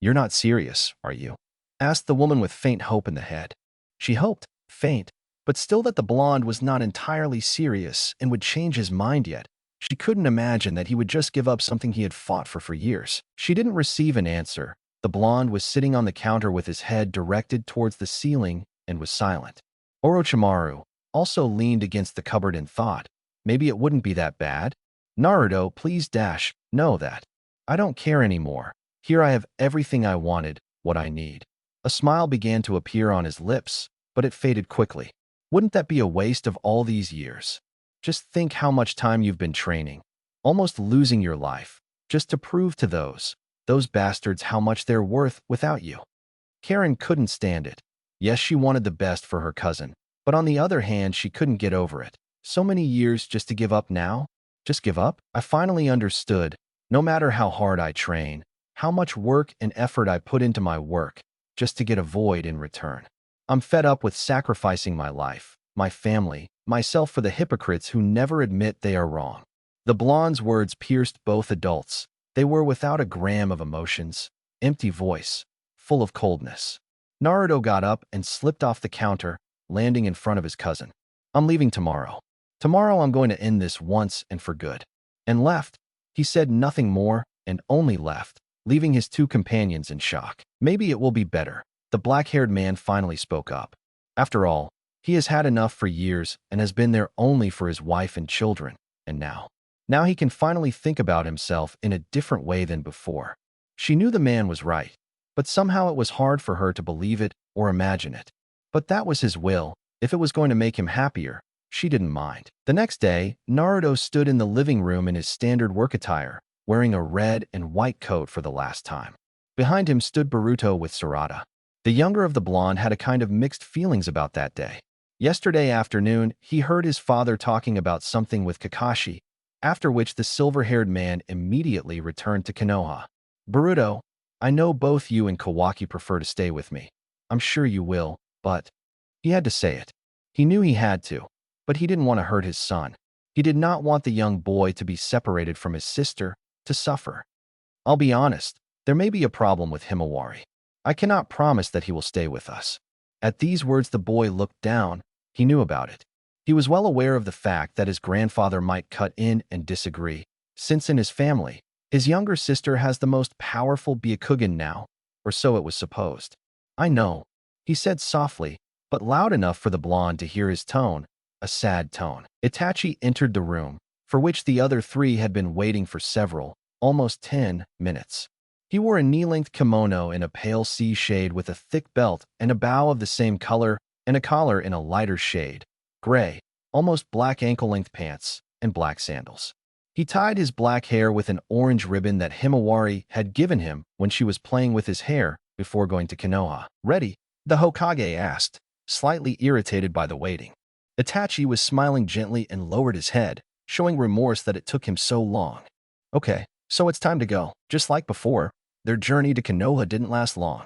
You're not serious, are you? Asked the woman with faint hope in the head. She hoped, faint, but still that the blonde was not entirely serious and would change his mind yet. She couldn't imagine that he would just give up something he had fought for years. She didn't receive an answer. The blonde was sitting on the counter with his head directed towards the ceiling and was silent. Orochimaru also leaned against the cupboard and thought, maybe it wouldn't be that bad. Naruto, please know that. I don't care anymore. Here I have everything I wanted, what I need. A smile began to appear on his lips, but it faded quickly. Wouldn't that be a waste of all these years? Just think how much time you've been training, almost losing your life, just to prove to those bastards how much they're worth without you. Karen couldn't stand it. Yes, she wanted the best for her cousin, but on the other hand, she couldn't get over it. So many years just to give up now? Just give up? I finally understood, no matter how hard I train, how much work and effort I put into my work, just to get a void in return. I'm fed up with sacrificing my life, my family, myself for the hypocrites who never admit they are wrong. The blonde's words pierced both adults. They were without a gram of emotions, empty voice, full of coldness. Naruto got up and slipped off the counter, landing in front of his cousin. I'm leaving tomorrow. Tomorrow I'm going to end this once and for good. And left. He said nothing more and only left, leaving his two companions in shock. Maybe it will be better. The black-haired man finally spoke up. After all, He has had enough for years and has been there only for his wife and children, and now he can finally think about himself in a different way than before. She knew the man was right, but somehow it was hard for her to believe it or imagine it. But that was his will. If it was going to make him happier, she didn't mind. The next day, Naruto stood in the living room in his standard work attire, wearing a red and white coat for the last time. Behind him stood Boruto with Sarada. The younger of the blonde had a kind of mixed feelings about that day. Yesterday afternoon, he heard his father talking about something with Kakashi, after which the silver-haired man immediately returned to Konoha. Boruto, I know both you and Kawaki prefer to stay with me. I'm sure you will, but… He had to say it. He knew he had to, but he didn't want to hurt his son. He did not want the young boy to be separated from his sister, to suffer. I'll be honest, there may be a problem with Himawari. I cannot promise that he will stay with us. At these words the boy looked down. He knew about it. He was well aware of the fact that his grandfather might cut in and disagree, since in his family, his younger sister has the most powerful Byakugan now, or so it was supposed. I know, he said softly, but loud enough for the blonde to hear his tone, a sad tone. Itachi entered the room, for which the other three had been waiting for several, almost 10 minutes. He wore a knee-length kimono in a pale sea shade with a thick belt and a bow of the same color and a collar in a lighter shade, gray, almost black ankle-length pants, and black sandals. He tied his black hair with an orange ribbon that Himawari had given him when she was playing with his hair before going to Konoha. Ready? The Hokage asked, slightly irritated by the waiting. Itachi was smiling gently and lowered his head, showing remorse that it took him so long. Okay, so it's time to go. Just like before, their journey to Konoha didn't last long.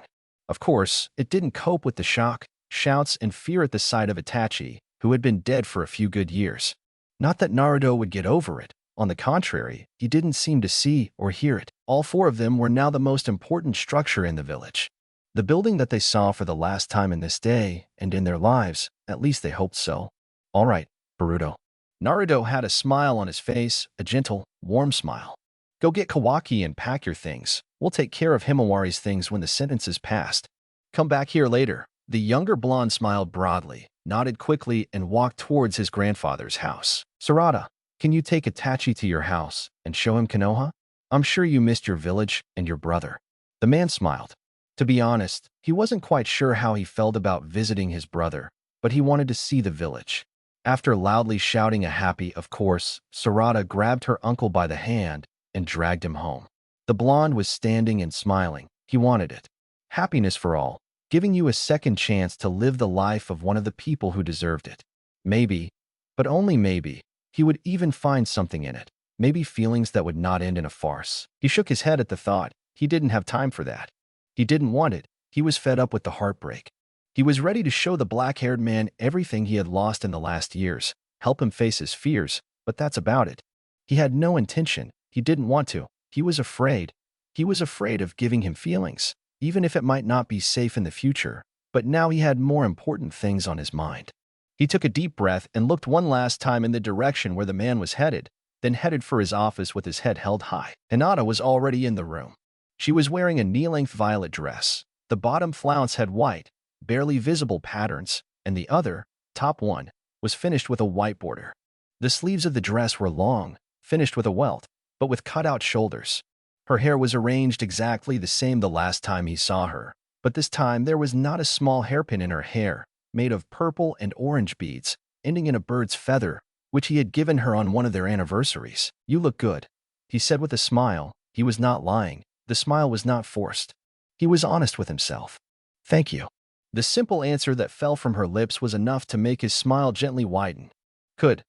Of course, it didn't cope with the shock, shouts, and fear at the sight of Itachi, who had been dead for a few good years. Not that Naruto would get over it. On the contrary, he didn't seem to see or hear it. All four of them were now the most important structure in the village. The building that they saw for the last time in this day and in their lives, at least they hoped so. All right, Boruto. Naruto had a smile on his face, a gentle, warm smile. Go get Kawaki and pack your things. We'll take care of Himawari's things when the sentence is passed. Come back here later. The younger blonde smiled broadly, nodded quickly, and walked towards his grandfather's house. Sarada, can you take Itachi to your house and show him Konoha? I'm sure you missed your village and your brother. The man smiled. To be honest, he wasn't quite sure how he felt about visiting his brother, but he wanted to see the village. After loudly shouting a happy of course, Sarada grabbed her uncle by the hand and dragged him home. The blonde was standing and smiling. He wanted it. Happiness for all, giving you a second chance to live the life of one of the people who deserved it. Maybe, but only maybe, he would even find something in it. Maybe feelings that would not end in a farce. He shook his head at the thought. He didn't have time for that. He didn't want it. He was fed up with the heartbreak. He was ready to show the black-haired man everything he had lost in the last years, help him face his fears, but that's about it. He had no intention. He didn't want to. He was afraid. He was afraid of giving him feelings, even if it might not be safe in the future, but now he had more important things on his mind. He took a deep breath and looked one last time in the direction where the man was headed, then headed for his office with his head held high. Hinata was already in the room. She was wearing a knee-length violet dress. The bottom flounce had white, barely visible patterns, and the other, top one, was finished with a white border. The sleeves of the dress were long, finished with a welt, but with cut-out shoulders. Her hair was arranged exactly the same the last time he saw her, but this time there was not a small hairpin in her hair, made of purple and orange beads, ending in a bird's feather, which he had given her on one of their anniversaries. You look good, he said with a smile. He was not lying. The smile was not forced. He was honest with himself. Thank you. The simple answer that fell from her lips was enough to make his smile gently widen. Could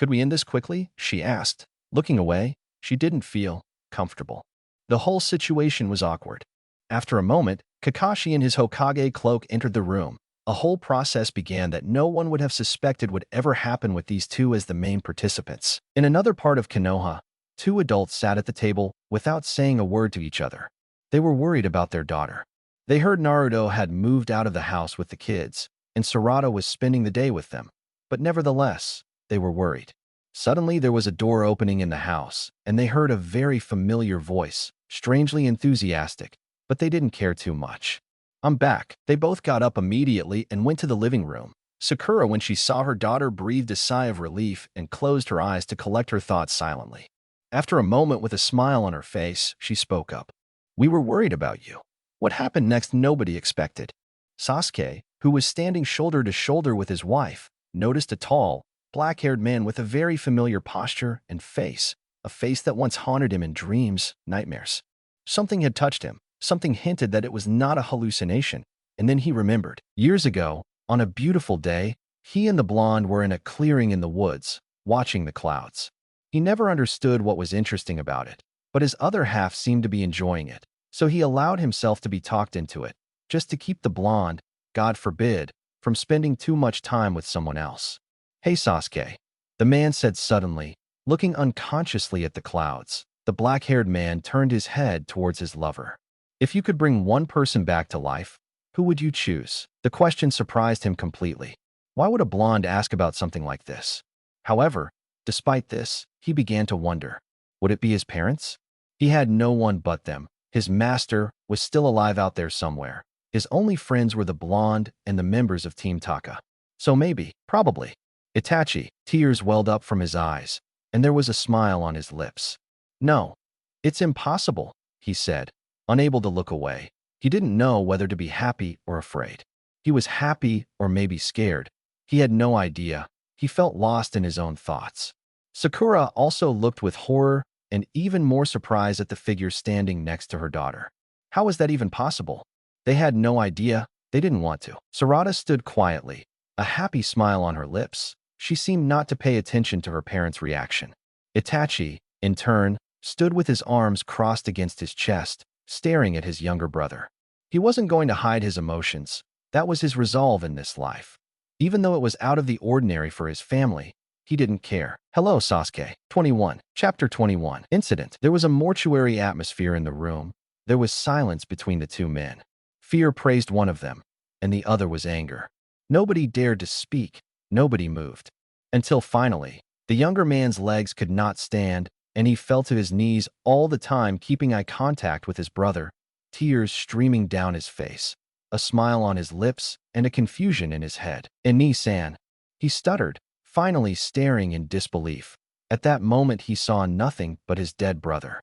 we end this quickly? She asked. Looking away, she didn't feel comfortable. The whole situation was awkward. After a moment, Kakashi in his Hokage cloak entered the room. A whole process began that no one would have suspected would ever happen with these two as the main participants. In another part of Konoha, two adults sat at the table without saying a word to each other. They were worried about their daughter. They heard Naruto had moved out of the house with the kids, and Sarada was spending the day with them. But nevertheless, they were worried. Suddenly there was a door opening in the house, and they heard a very familiar voice, strangely enthusiastic, but they didn't care too much. I'm back. They both got up immediately and went to the living room. Sakura, when she saw her daughter, breathed a sigh of relief and closed her eyes to collect her thoughts silently. After a moment, with a smile on her face, she spoke up. "We were worried about you. What happened next nobody expected." Sasuke, who was standing shoulder to shoulder with his wife, noticed a tall, black-haired man with a very familiar posture and face, a face that once haunted him in dreams, nightmares. Something had touched him. Something hinted that it was not a hallucination, and then he remembered. Years ago, on a beautiful day, he and the blonde were in a clearing in the woods, watching the clouds. He never understood what was interesting about it, but his other half seemed to be enjoying it, so he allowed himself to be talked into it, just to keep the blonde, God forbid, from spending too much time with someone else. "Hey Sasuke," the man said suddenly, looking unconsciously at the clouds. The black-haired man turned his head towards his lover. "If you could bring one person back to life, who would you choose?" The question surprised him completely. Why would a blonde ask about something like this? However, despite this, he began to wonder. Would it be his parents? He had no one but them. His master was still alive out there somewhere. His only friends were the blonde and the members of Team Taka. So maybe, probably. Itachi, tears welled up from his eyes, and there was a smile on his lips. "No, it's impossible," he said, unable to look away. He didn't know whether to be happy or afraid. He was happy or maybe scared. He had no idea. He felt lost in his own thoughts. Sakura also looked with horror and even more surprise at the figure standing next to her daughter. How was that even possible? They had no idea. They didn't want to. Sarada stood quietly, a happy smile on her lips. She seemed not to pay attention to her parents' reaction. Itachi, in turn, stood with his arms crossed against his chest, staring at his younger brother. He wasn't going to hide his emotions. That was his resolve in this life. Even though it was out of the ordinary for his family, he didn't care. Hello, Sasuke. 21. Chapter 21. Incident. There was a mortuary atmosphere in the room. There was silence between the two men. Fear praised one of them, and the other was anger. Nobody dared to speak. Nobody moved. Until finally, the younger man's legs could not stand, and he fell to his knees all the time, keeping eye contact with his brother, tears streaming down his face, a smile on his lips, and a confusion in his head. "Ini-san," he stuttered, finally staring in disbelief. At that moment he saw nothing but his dead brother.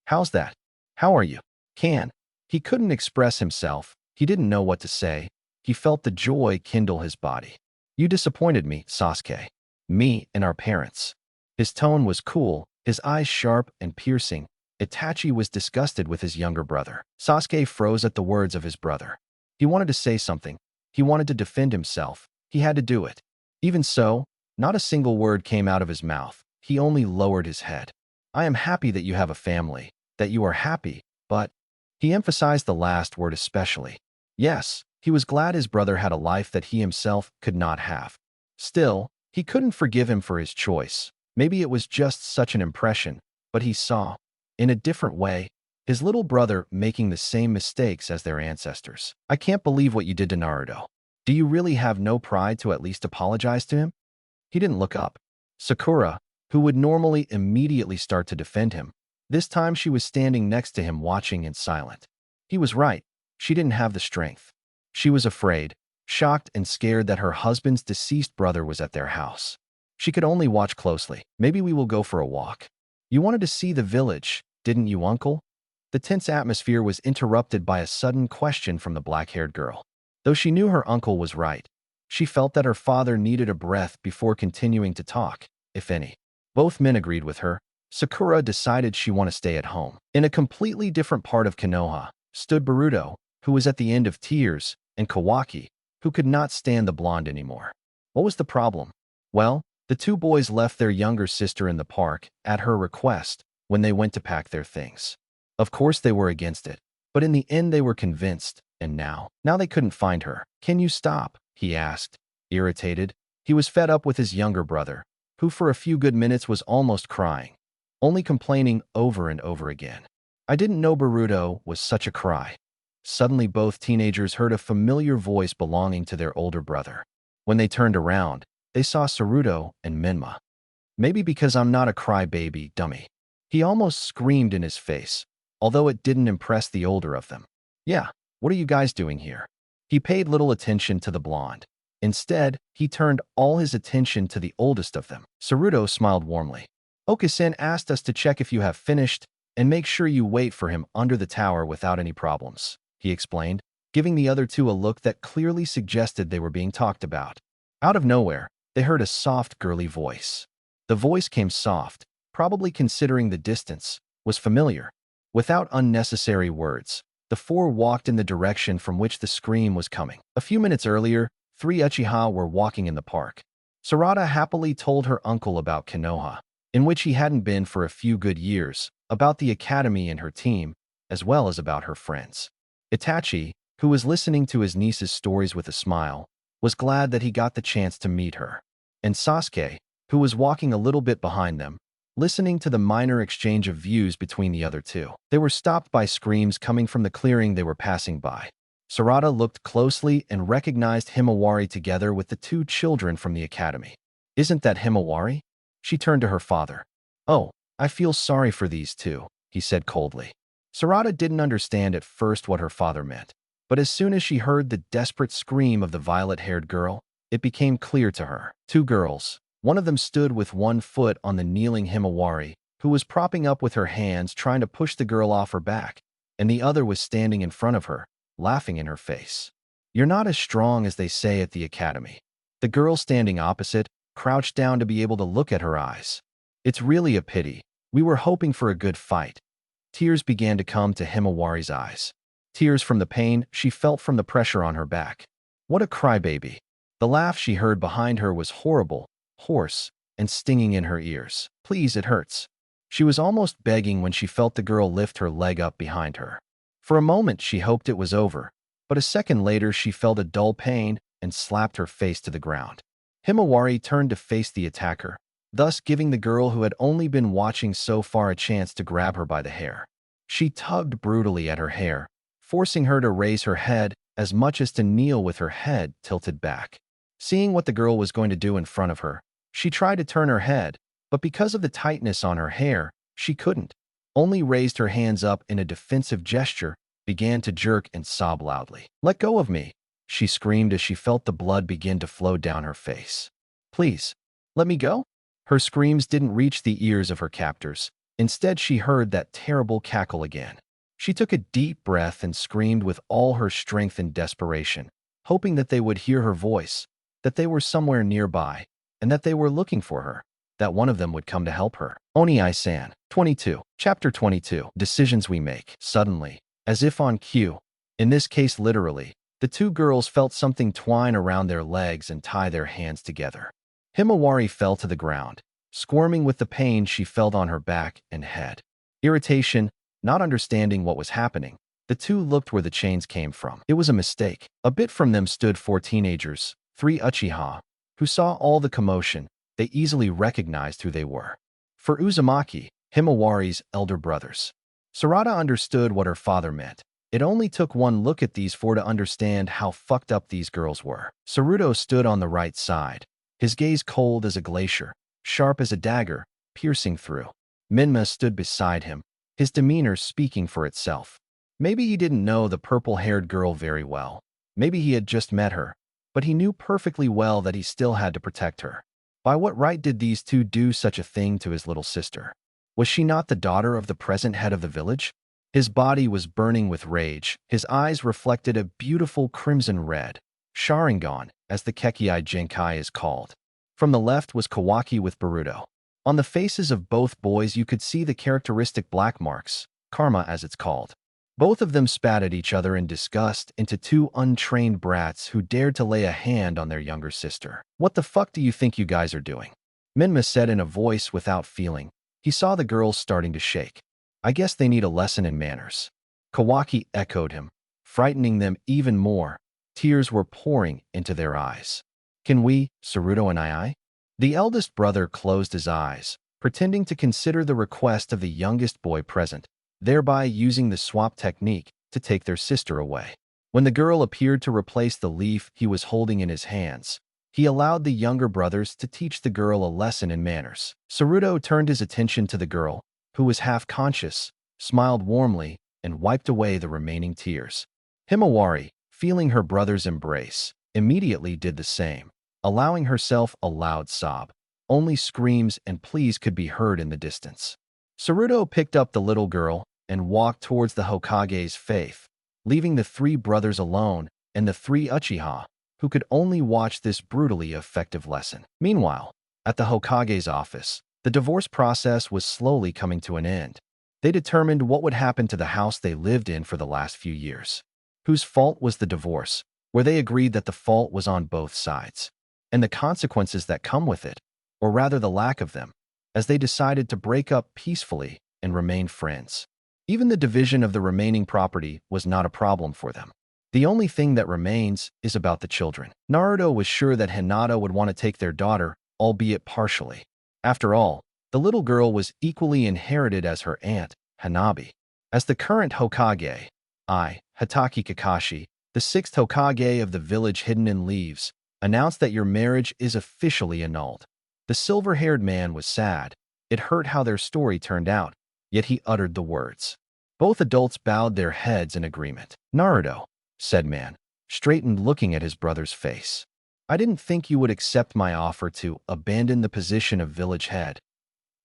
"How's that? How are you?" He couldn't express himself. He didn't know what to say. He felt the joy kindle his body. "You disappointed me, Sasuke. Me and our parents." His tone was cool, his eyes sharp and piercing. Itachi was disgusted with his younger brother. Sasuke froze at the words of his brother. He wanted to say something. He wanted to defend himself. He had to do it. Even so, not a single word came out of his mouth. He only lowered his head. "I am happy that you have a family, that you are happy, but—" He emphasized the last word especially. Yes, he was glad his brother had a life that he himself could not have. Still, he couldn't forgive him for his choice. Maybe it was just such an impression, but he saw, in a different way, his little brother making the same mistakes as their ancestors. "I can't believe what you did to Naruto. Do you really have no pride to at least apologize to him?" He didn't look up. Sakura, who would normally immediately start to defend him, this time she was standing next to him watching and silent. He was right. She didn't have the strength. She was afraid, shocked and scared that her husband's deceased brother was at their house. She could only watch closely. "Maybe we will go for a walk. You wanted to see the village, didn't you, uncle?" The tense atmosphere was interrupted by a sudden question from the black-haired girl. Though she knew her uncle was right, she felt that her father needed a breath before continuing to talk, if any. Both men agreed with her. Sakura decided she wanted to stay at home. In a completely different part of Konoha stood Boruto, who was at the end of tears, and Kawaki, who could not stand the blonde anymore. What was the problem? Well, the two boys left their younger sister in the park, at her request, when they went to pack their things. Of course they were against it, but in the end they were convinced, and now they couldn't find her. "Can you stop?" he asked, irritated. He was fed up with his younger brother, who for a few good minutes was almost crying, only complaining over and over again. "I didn't know Boruto was such a cry." Suddenly both teenagers heard a familiar voice belonging to their older brother. When they turned around, they saw Saruto and Minma. "Maybe because I'm not a crybaby, dummy." He almost screamed in his face, although it didn't impress the older of them. "Yeah, what are you guys doing here?" He paid little attention to the blonde. Instead, he turned all his attention to the oldest of them. Naruto smiled warmly. Okasan asked us to check if you have finished and make sure you wait for him under the tower without any problems, he explained, giving the other two a look that clearly suggested they were being talked about. Out of nowhere, they heard a soft, girly voice. The voice came soft, probably considering the distance, was familiar. Without unnecessary words, the four walked in the direction from which the scream was coming. A few minutes earlier, 3 Uchiha were walking in the park. Sarada happily told her uncle about Konoha, in which he hadn't been for a few good years, about the academy and her team, as well as about her friends. Itachi, who was listening to his niece's stories with a smile, was glad that he got the chance to meet her. And Sasuke, who was walking a little bit behind them, listening to the minor exchange of views between the other two. They were stopped by screams coming from the clearing they were passing by. Sarada looked closely and recognized Himawari together with the 2 children from the academy. "Isn't that Himawari?" She turned to her father. "Oh, I feel sorry for these two," he said coldly. Sarada didn't understand at first what her father meant, but as soon as she heard the desperate scream of the violet-haired girl, it became clear to her. 2 girls. One of them stood with one foot on the kneeling Himawari, who was propping up with her hands trying to push the girl off her back, and the other was standing in front of her, laughing in her face. "You're not as strong as they say at the academy." The girl standing opposite crouched down to be able to look at her eyes. "It's really a pity. We were hoping for a good fight." Tears began to come to Himawari's eyes. Tears from the pain she felt from the pressure on her back. What a crybaby. The laugh she heard behind her was horrible, hoarse, and stinging in her ears. "Please, it hurts." She was almost begging when she felt the girl lift her leg up behind her. For a moment, she hoped it was over, but a second later, she felt a dull pain and slapped her face to the ground. Himawari turned to face the attacker, thus giving the girl who had only been watching so far a chance to grab her by the hair. She tugged brutally at her hair, forcing her to raise her head as much as to kneel with her head tilted back. Seeing what the girl was going to do in front of her, she tried to turn her head, but because of the tightness on her hair, she couldn't. Only raised her hands up in a defensive gesture, began to jerk and sob loudly. "Let go of me," she screamed as she felt the blood begin to flow down her face. "Please, let me go." Her screams didn't reach the ears of her captors. Instead, she heard that terrible cackle again. She took a deep breath and screamed with all her strength in desperation, hoping that they would hear her voice, that they were somewhere nearby, and that they were looking for her, that one of them would come to help her. Oni-san. 22. Chapter 22. Decisions we make. Suddenly, as if on cue, in this case literally, the 2 girls felt something twine around their legs and tie their hands together. Himawari fell to the ground, squirming with the pain she felt on her back and head. Irritation, not understanding what was happening, the 2 looked where the chains came from. It was a mistake. A bit from them stood 4 teenagers, 3 Uchiha, who saw all the commotion. They easily recognized who they were. For Uzumaki, Himawari's elder brothers. Sarada understood what her father meant. It only took one look at these 4 to understand how fucked up these girls were. Naruto stood on the right side, his gaze cold as a glacier, sharp as a dagger, piercing through. Minma stood beside him, his demeanor speaking for itself. Maybe he didn't know the purple-haired girl very well. Maybe he had just met her, but he knew perfectly well that he still had to protect her. By what right did these 2 do such a thing to his little sister? Was she not the daughter of the present head of the village? His body was burning with rage. His eyes reflected a beautiful crimson red, Sharingan, as the Kekkei Genkai is called. From the left was Kawaki with Boruto. On the faces of both boys you could see the characteristic black marks, karma as it's called. Both of them spat at each other in disgust into 2 untrained brats who dared to lay a hand on their younger sister. "What the fuck do you think you guys are doing?" Minma said in a voice without feeling. He saw the girls starting to shake. "I guess they need a lesson in manners." Kawaki echoed him, frightening them even more. Tears were pouring into their eyes. "Can we, Naruto and I?" The eldest brother closed his eyes, pretending to consider the request of the youngest boy present, thereby using the swap technique to take their sister away. When the girl appeared to replace the leaf he was holding in his hands, he allowed the younger brothers to teach the girl a lesson in manners. Naruto turned his attention to the girl, who was half-conscious, smiled warmly, and wiped away the remaining tears. Himawari, feeling her brother's embrace, immediately did the same, allowing herself a loud sob. Only screams and pleas could be heard in the distance. Saruto picked up the little girl and walked towards the Hokage's faith, leaving the three brothers alone and the three Uchiha, who could only watch this brutally effective lesson. Meanwhile, at the Hokage's office, the divorce process was slowly coming to an end. They determined what would happen to the house they lived in for the last few years. Whose fault was the divorce, where they agreed that the fault was on both sides, and the consequences that come with it, or rather the lack of them, as they decided to break up peacefully and remain friends. Even the division of the remaining property was not a problem for them. The only thing that remains is about the children. Naruto was sure that Hinata would want to take their daughter, albeit partially. After all, the little girl was equally inherited as her aunt, Hanabi. As the current Hokage, Hatake Kakashi, the sixth Hokage of the village hidden in leaves, announced that your marriage is officially annulled. The silver-haired man was sad. It hurt how their story turned out, yet he uttered the words. Both adults bowed their heads in agreement. Naruto, said man, straightened looking at his brother's face. I didn't think you would accept my offer to abandon the position of village head.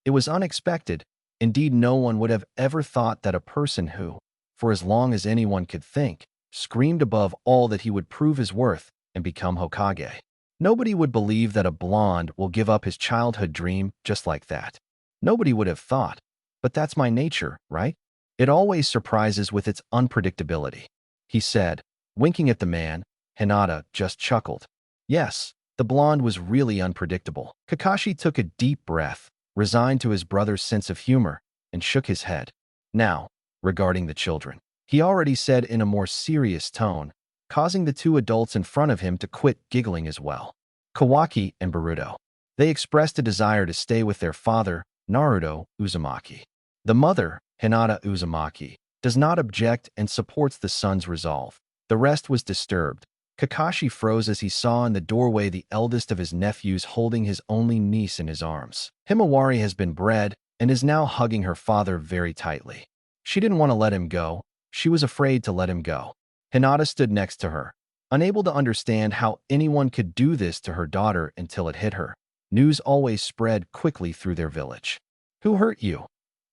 It was unexpected. Indeed, no one would have ever thought that a person who, for as long as anyone could think, screamed above all that he would prove his worth and become Hokage. Nobody would believe that a blonde will give up his childhood dream just like that. Nobody would have thought. But that's my nature, right? It always surprises with its unpredictability, he said, winking at the man. Hinata just chuckled. Yes, the blonde was really unpredictable. Kakashi took a deep breath, resigned to his brother's sense of humor, and shook his head. Now, regarding the children, he already said in a more serious tone, causing the two adults in front of him to quit giggling as well. Kawaki and Boruto. They expressed a desire to stay with their father, Naruto Uzumaki. The mother, Hinata Uzumaki, does not object and supports the son's resolve. The rest was disturbed. Kakashi froze as he saw in the doorway the eldest of his nephews holding his only niece in his arms. Himawari has been bred and is now hugging her father very tightly. She didn't want to let him go. She was afraid to let him go. Hinata stood next to her, unable to understand how anyone could do this to her daughter until it hit her. News always spread quickly through their village. Who hurt you?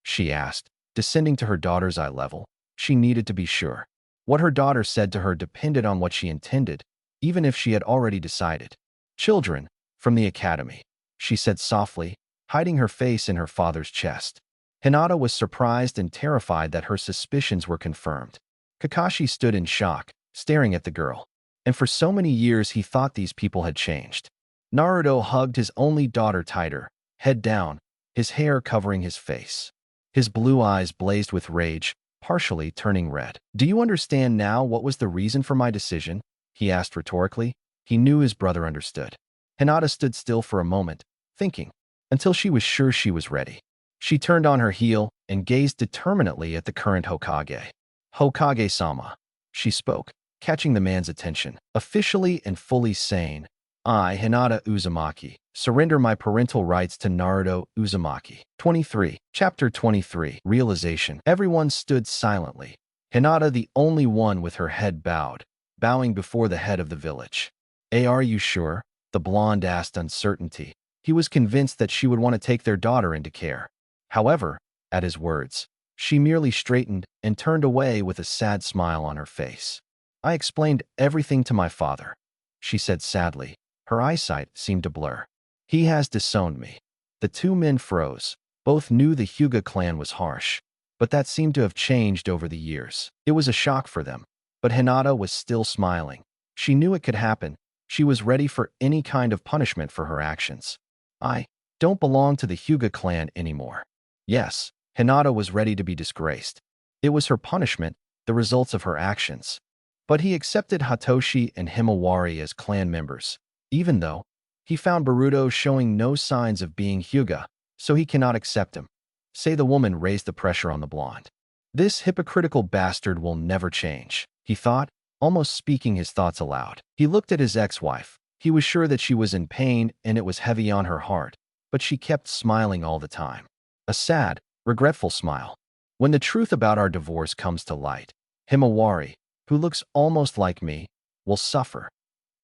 She asked, descending to her daughter's eye level. She needed to be sure. What her daughter said to her depended on what she intended, even if she had already decided. Children, from the academy, she said softly, hiding her face in her father's chest. Hinata was surprised and terrified that her suspicions were confirmed. Kakashi stood in shock, staring at the girl. And for so many years he thought these people had changed. Naruto hugged his only daughter tighter, head down, his hair covering his face. His blue eyes blazed with rage, partially turning red. Do you understand now what was the reason for my decision? He asked rhetorically. He knew his brother understood. Hinata stood still for a moment, thinking, until she was sure she was ready. She turned on her heel and gazed determinedly at the current Hokage. Hokage-sama, she spoke, catching the man's attention. Officially and fully sane, I, Hinata Uzumaki, surrender my parental rights to Naruto Uzumaki. 23. Chapter 23. Realization. Everyone stood silently. Hinata the only one with her head bowed, bowing before the head of the village. Are you sure? The blonde asked uncertainty. He was convinced that she would want to take their daughter into care. However, at his words, she merely straightened and turned away with a sad smile on her face. I explained everything to my father, she said sadly. Her eyesight seemed to blur. He has disowned me. The two men froze. Both knew the Hyuga clan was harsh, but that seemed to have changed over the years. It was a shock for them, but Hinata was still smiling. She knew it could happen. She was ready for any kind of punishment for her actions. I don't belong to the Hyuga clan anymore. Yes, Hinata was ready to be disgraced. It was her punishment, the results of her actions. But he accepted Hatoshi and Himawari as clan members, even though he found Boruto showing no signs of being Hyuga, so he cannot accept him. Say the woman raised the pressure on the blonde. This hypocritical bastard will never change, he thought, almost speaking his thoughts aloud. He looked at his ex-wife. He was sure that she was in pain and it was heavy on her heart, but she kept smiling all the time. A sad, regretful smile. When the truth about our divorce comes to light, Himawari, who looks almost like me, will suffer.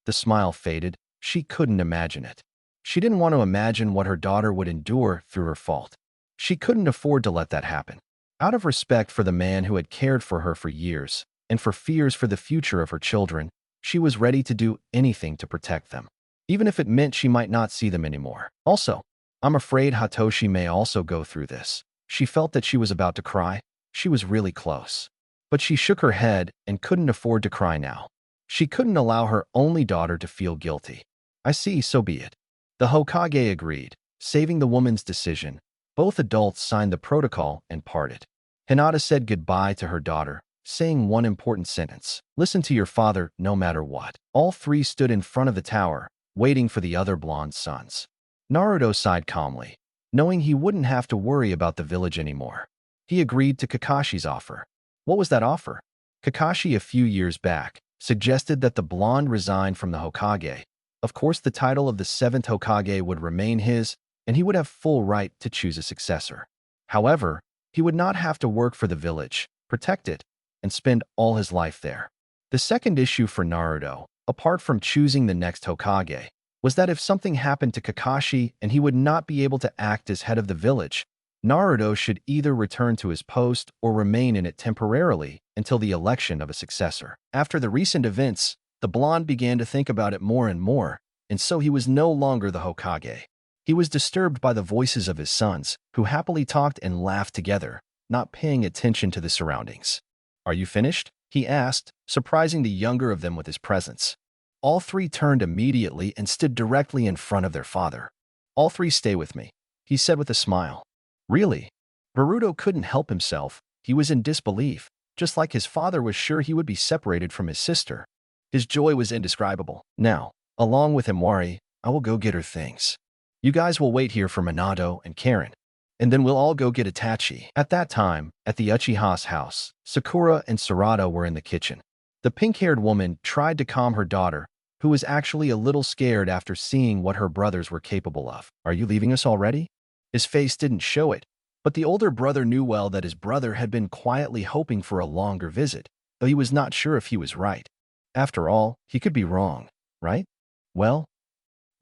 The smile faded. She couldn't imagine it. She didn't want to imagine what her daughter would endure through her fault. She couldn't afford to let that happen. Out of respect for the man who had cared for her for years, and for fears for the future of her children, she was ready to do anything to protect them, even if it meant she might not see them anymore. Also, I'm afraid Hatoshi may also go through this. She felt that she was about to cry. She was really close. But she shook her head and couldn't afford to cry now. She couldn't allow her only daughter to feel guilty. I see, so be it. The Hokage agreed, saving the woman's decision. Both adults signed the protocol and parted. Hinata said goodbye to her daughter, saying one important sentence: "Listen to your father no matter what." All three stood in front of the tower, waiting for the other blonde sons. Naruto sighed calmly, knowing he wouldn't have to worry about the village anymore. He agreed to Kakashi's offer. What was that offer? Kakashi, a few years back, suggested that the blonde resign from the Hokage. Of course, the title of the 7th Hokage would remain his, and he would have full right to choose a successor. However, he would not have to work for the village, protect it, and spend all his life there. The second issue for Naruto, apart from choosing the next Hokage, was that if something happened to Kakashi and he would not be able to act as head of the village, Naruto should either return to his post or remain in it temporarily until the election of a successor. After the recent events, the blonde began to think about it more and more, and so he was no longer the Hokage. He was disturbed by the voices of his sons, who happily talked and laughed together, not paying attention to the surroundings. "Are you finished?" he asked, surprising the younger of them with his presence. All three turned immediately and stood directly in front of their father. "All three stay with me," he said with a smile. "Really?" Boruto couldn't help himself. He was in disbelief, just like his father was sure he would be separated from his sister. His joy was indescribable. "Now, along with Imwari, I will go get her things. You guys will wait here for Minato and Karen, and then we'll all go get Itachi." At that time, at the Uchiha's house, Sakura and Sarada were in the kitchen. The pink-haired woman tried to calm her daughter, who was actually a little scared after seeing what her brothers were capable of. "Are you leaving us already?" His face didn't show it, but the older brother knew well that his brother had been quietly hoping for a longer visit, though he was not sure if he was right. After all, he could be wrong, right? "Well,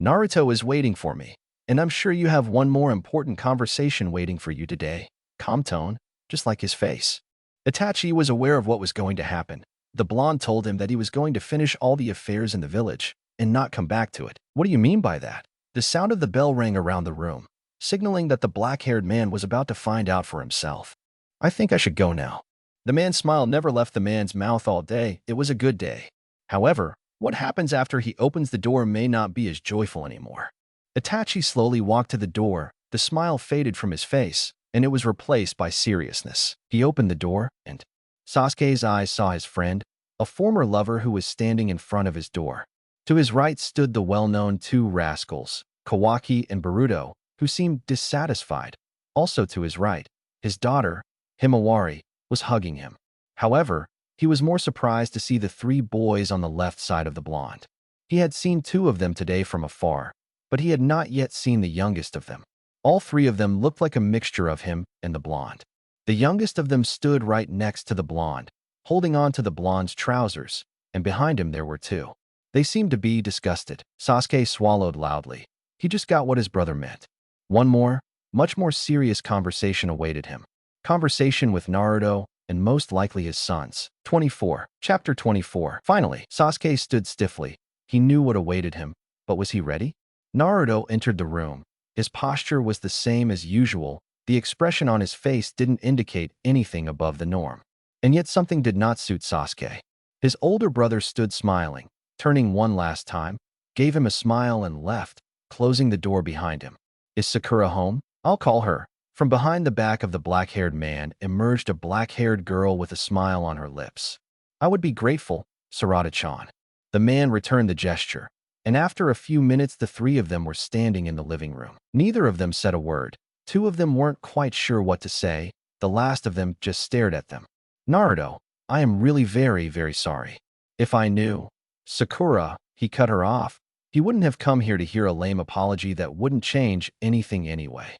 Naruto is waiting for me, and I'm sure you have one more important conversation waiting for you today." Calm tone, just like his face. Itachi was aware of what was going to happen. The blonde told him that he was going to finish all the affairs in the village and not come back to it. "What do you mean by that?" The sound of the bell rang around the room, signaling that the black-haired man was about to find out for himself. "I think I should go now." The man's smile never left the man's mouth all day. It was a good day. However, what happens after he opens the door may not be as joyful anymore. Itachi slowly walked to the door. The smile faded from his face, and it was replaced by seriousness. He opened the door, and Sasuke's eyes saw his friend, a former lover who was standing in front of his door. To his right stood the well-known two rascals, Kawaki and Boruto, who seemed dissatisfied. Also to his right, his daughter, Himawari, was hugging him. However, he was more surprised to see the three boys on the left side of the blonde. He had seen two of them today from afar, but he had not yet seen the youngest of them. All three of them looked like a mixture of him and the blonde. The youngest of them stood right next to the blonde, holding on to the blonde's trousers, and behind him there were two. They seemed to be disgusted. Sasuke swallowed loudly. He just got what his brother meant. One more, much more serious conversation awaited him. Conversation with Naruto, and most likely his sons. 24. Chapter 24. Finally, Sasuke stood stiffly. He knew what awaited him, but was he ready? Naruto entered the room. His posture was the same as usual. The expression on his face didn't indicate anything above the norm. And yet something did not suit Sasuke. His older brother stood smiling, turning one last time, gave him a smile and left, closing the door behind him. "Is Sakura home? I'll call her." From behind the back of the black-haired man emerged a black-haired girl with a smile on her lips. "I would be grateful, Sarada-chan." The man returned the gesture, and after a few minutes the three of them were standing in the living room. Neither of them said a word. Two of them weren't quite sure what to say. The last of them just stared at them. "Naruto, I am really very, very sorry. If I knew—" "Sakura," he cut her off. He wouldn't have come here to hear a lame apology that wouldn't change anything anyway.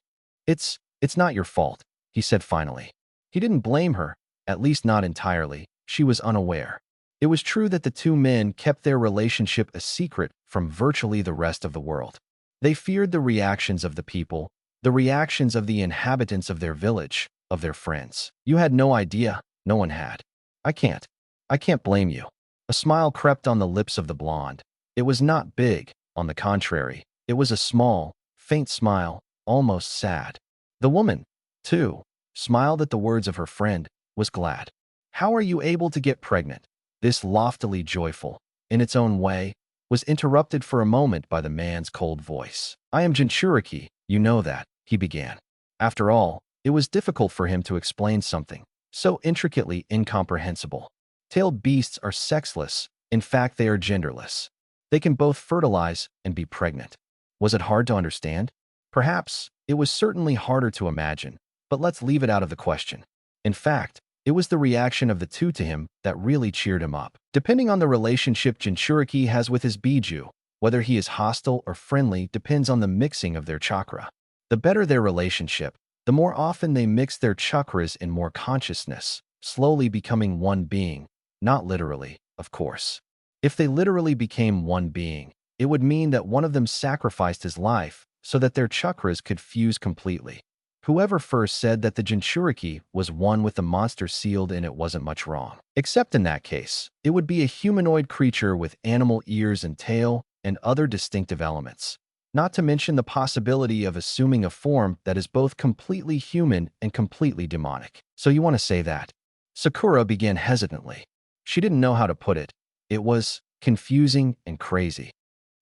It's not your fault," he said finally. He didn't blame her, at least not entirely. She was unaware. It was true that the two men kept their relationship a secret from virtually the rest of the world. They feared the reactions of the people, the reactions of the inhabitants of their village, of their friends. You had no idea. No one had. I can't. I can't blame you. A smile crept on the lips of the blonde. It was not big, on the contrary. It was a small, faint smile, almost sad. The woman, too, smiled at the words of her friend, was glad. How are you able to get pregnant? This loftily joyful, in its own way, was interrupted for a moment by the man's cold voice. I am Jinchuriki, you know that, he began. After all, it was difficult for him to explain something so intricately incomprehensible. Tailed beasts are sexless, in fact they are genderless. They can both fertilize and be pregnant. Was it hard to understand? Perhaps. It was certainly harder to imagine, but let's leave it out of the question. In fact, it was the reaction of the two to him that really cheered him up. Depending on the relationship Jinchuriki has with his Biju, whether he is hostile or friendly depends on the mixing of their chakra. The better their relationship, the more often they mix their chakras in more consciousness, slowly becoming one being, not literally, of course. If they literally became one being, it would mean that one of them sacrificed his life so that their chakras could fuse completely. Whoever first said that the Jinchuriki was one with the monster sealed in it wasn't much wrong. Except in that case, it would be a humanoid creature with animal ears and tail and other distinctive elements. Not to mention the possibility of assuming a form that is both completely human and completely demonic. So you want to say that? Sakura began hesitantly. She didn't know how to put it. It was confusing and crazy.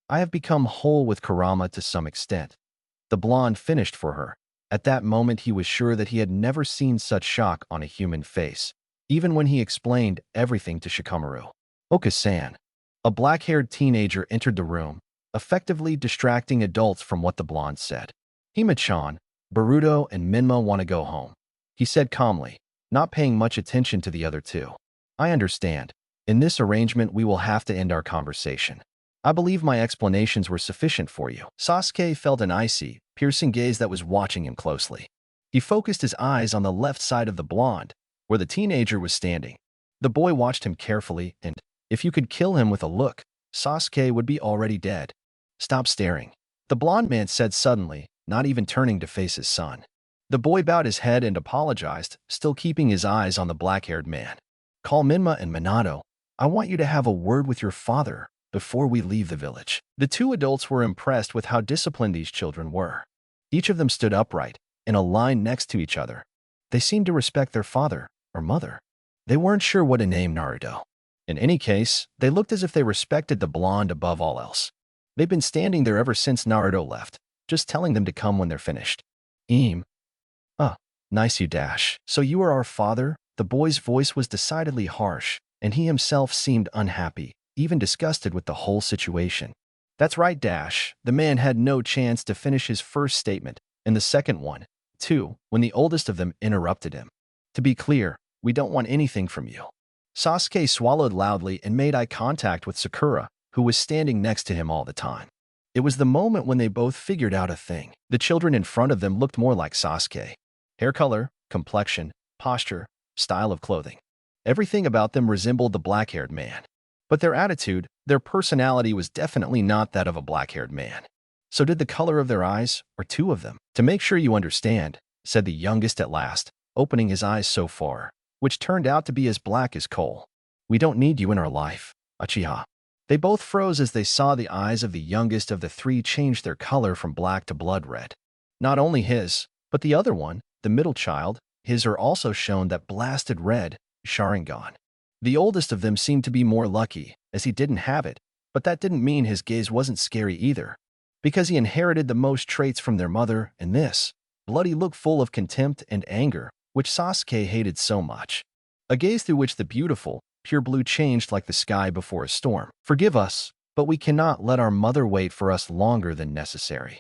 I have become whole with Kurama to some extent. The blonde finished for her. At that moment he was sure that he had never seen such shock on a human face, even when he explained everything to Shikamaru. Oka-san. A black-haired teenager entered the room, effectively distracting adults from what the blonde said. Hima-chan, Boruto and Minma want to go home, he said calmly, not paying much attention to the other two. I understand. In this arrangement we will have to end our conversation. I believe my explanations were sufficient for you. Sasuke felt an icy, piercing gaze that was watching him closely. He focused his eyes on the left side of the blonde, where the teenager was standing. The boy watched him carefully, and if you could kill him with a look, Sasuke would be already dead. Stop staring, the blonde man said suddenly, not even turning to face his son. The boy bowed his head and apologized, still keeping his eyes on the black-haired man. Call Minma and Minato. I want you to have a word with your father before we leave the village. The two adults were impressed with how disciplined these children were. Each of them stood upright, in a line next to each other. They seemed to respect their father or mother. They weren't sure what to name Naruto. In any case, they looked as if they respected the blonde above all else. They've been standing there ever since Naruto left, just telling them to come when they're finished. Nice you dash. So you are our father? The boy's voice was decidedly harsh, and he himself seemed unhappy, even disgusted with the whole situation. That's right, Dash. The man had no chance to finish his first statement, and the second one, too, when the oldest of them interrupted him. To be clear, we don't want anything from you. Sasuke swallowed loudly and made eye contact with Sakura, who was standing next to him all the time. It was the moment when they both figured out a thing. The children in front of them looked more like Sasuke. Hair color, complexion, posture, style of clothing. Everything about them resembled the black-haired man. But their attitude, their personality was definitely not that of a black-haired man. So did the color of their eyes, or two of them. To make sure you understand, said the youngest at last, opening his eyes so far, which turned out to be as black as coal. We don't need you in our life, Uchiha. They both froze as they saw the eyes of the youngest of the three change their color from black to blood red. Not only his, but the other one, the middle child, his are also shown that blasted red, Sharingan. The oldest of them seemed to be more lucky, as he didn't have it, but that didn't mean his gaze wasn't scary either, because he inherited the most traits from their mother, and this bloody look full of contempt and anger, which Sasuke hated so much. A gaze through which the beautiful, pure blue changed like the sky before a storm. Forgive us, but we cannot let our mother wait for us longer than necessary,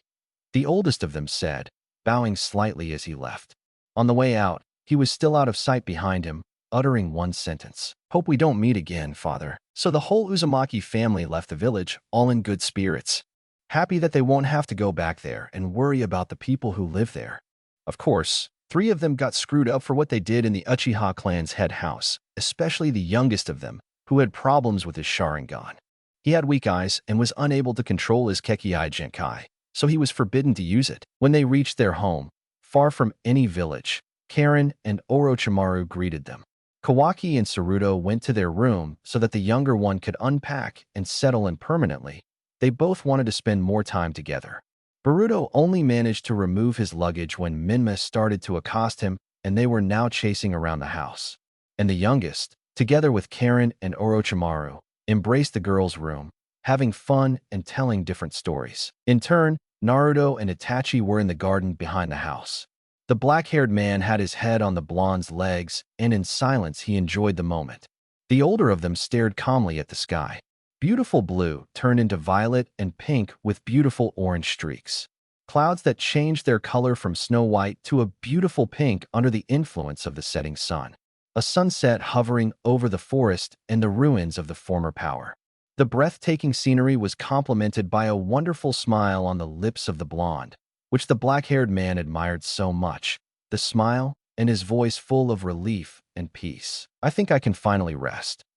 the oldest of them said, bowing slightly as he left. On the way out, he was still out of sight behind him, uttering one sentence. Hope we don't meet again, father. So the whole Uzumaki family left the village, all in good spirits, happy that they won't have to go back there and worry about the people who live there. Of course, 3 of them got screwed up for what they did in the Uchiha clan's head house, especially the youngest of them, who had problems with his Sharingan. He had weak eyes and was unable to control his Kekkei Genkai, so he was forbidden to use it. When they reached their home, far from any village, Karen and Orochimaru greeted them. Kawaki and Saruto went to their room so that the younger one could unpack and settle in permanently. They both wanted to spend more time together. Boruto only managed to remove his luggage when Minma started to accost him, and they were now chasing around the house. And the youngest, together with Karen and Orochimaru, embraced the girls' room, having fun and telling different stories. In turn, Naruto and Itachi were in the garden behind the house. The black-haired man had his head on the blonde's legs, and in silence he enjoyed the moment. The older of them stared calmly at the sky. Beautiful blue turned into violet and pink with beautiful orange streaks. Clouds that changed their color from snow white to a beautiful pink under the influence of the setting sun. A sunset hovering over the forest and the ruins of the former power. The breathtaking scenery was complemented by a wonderful smile on the lips of the blonde, which the black-haired man admired so much. The smile and his voice full of relief and peace. I think I can finally rest.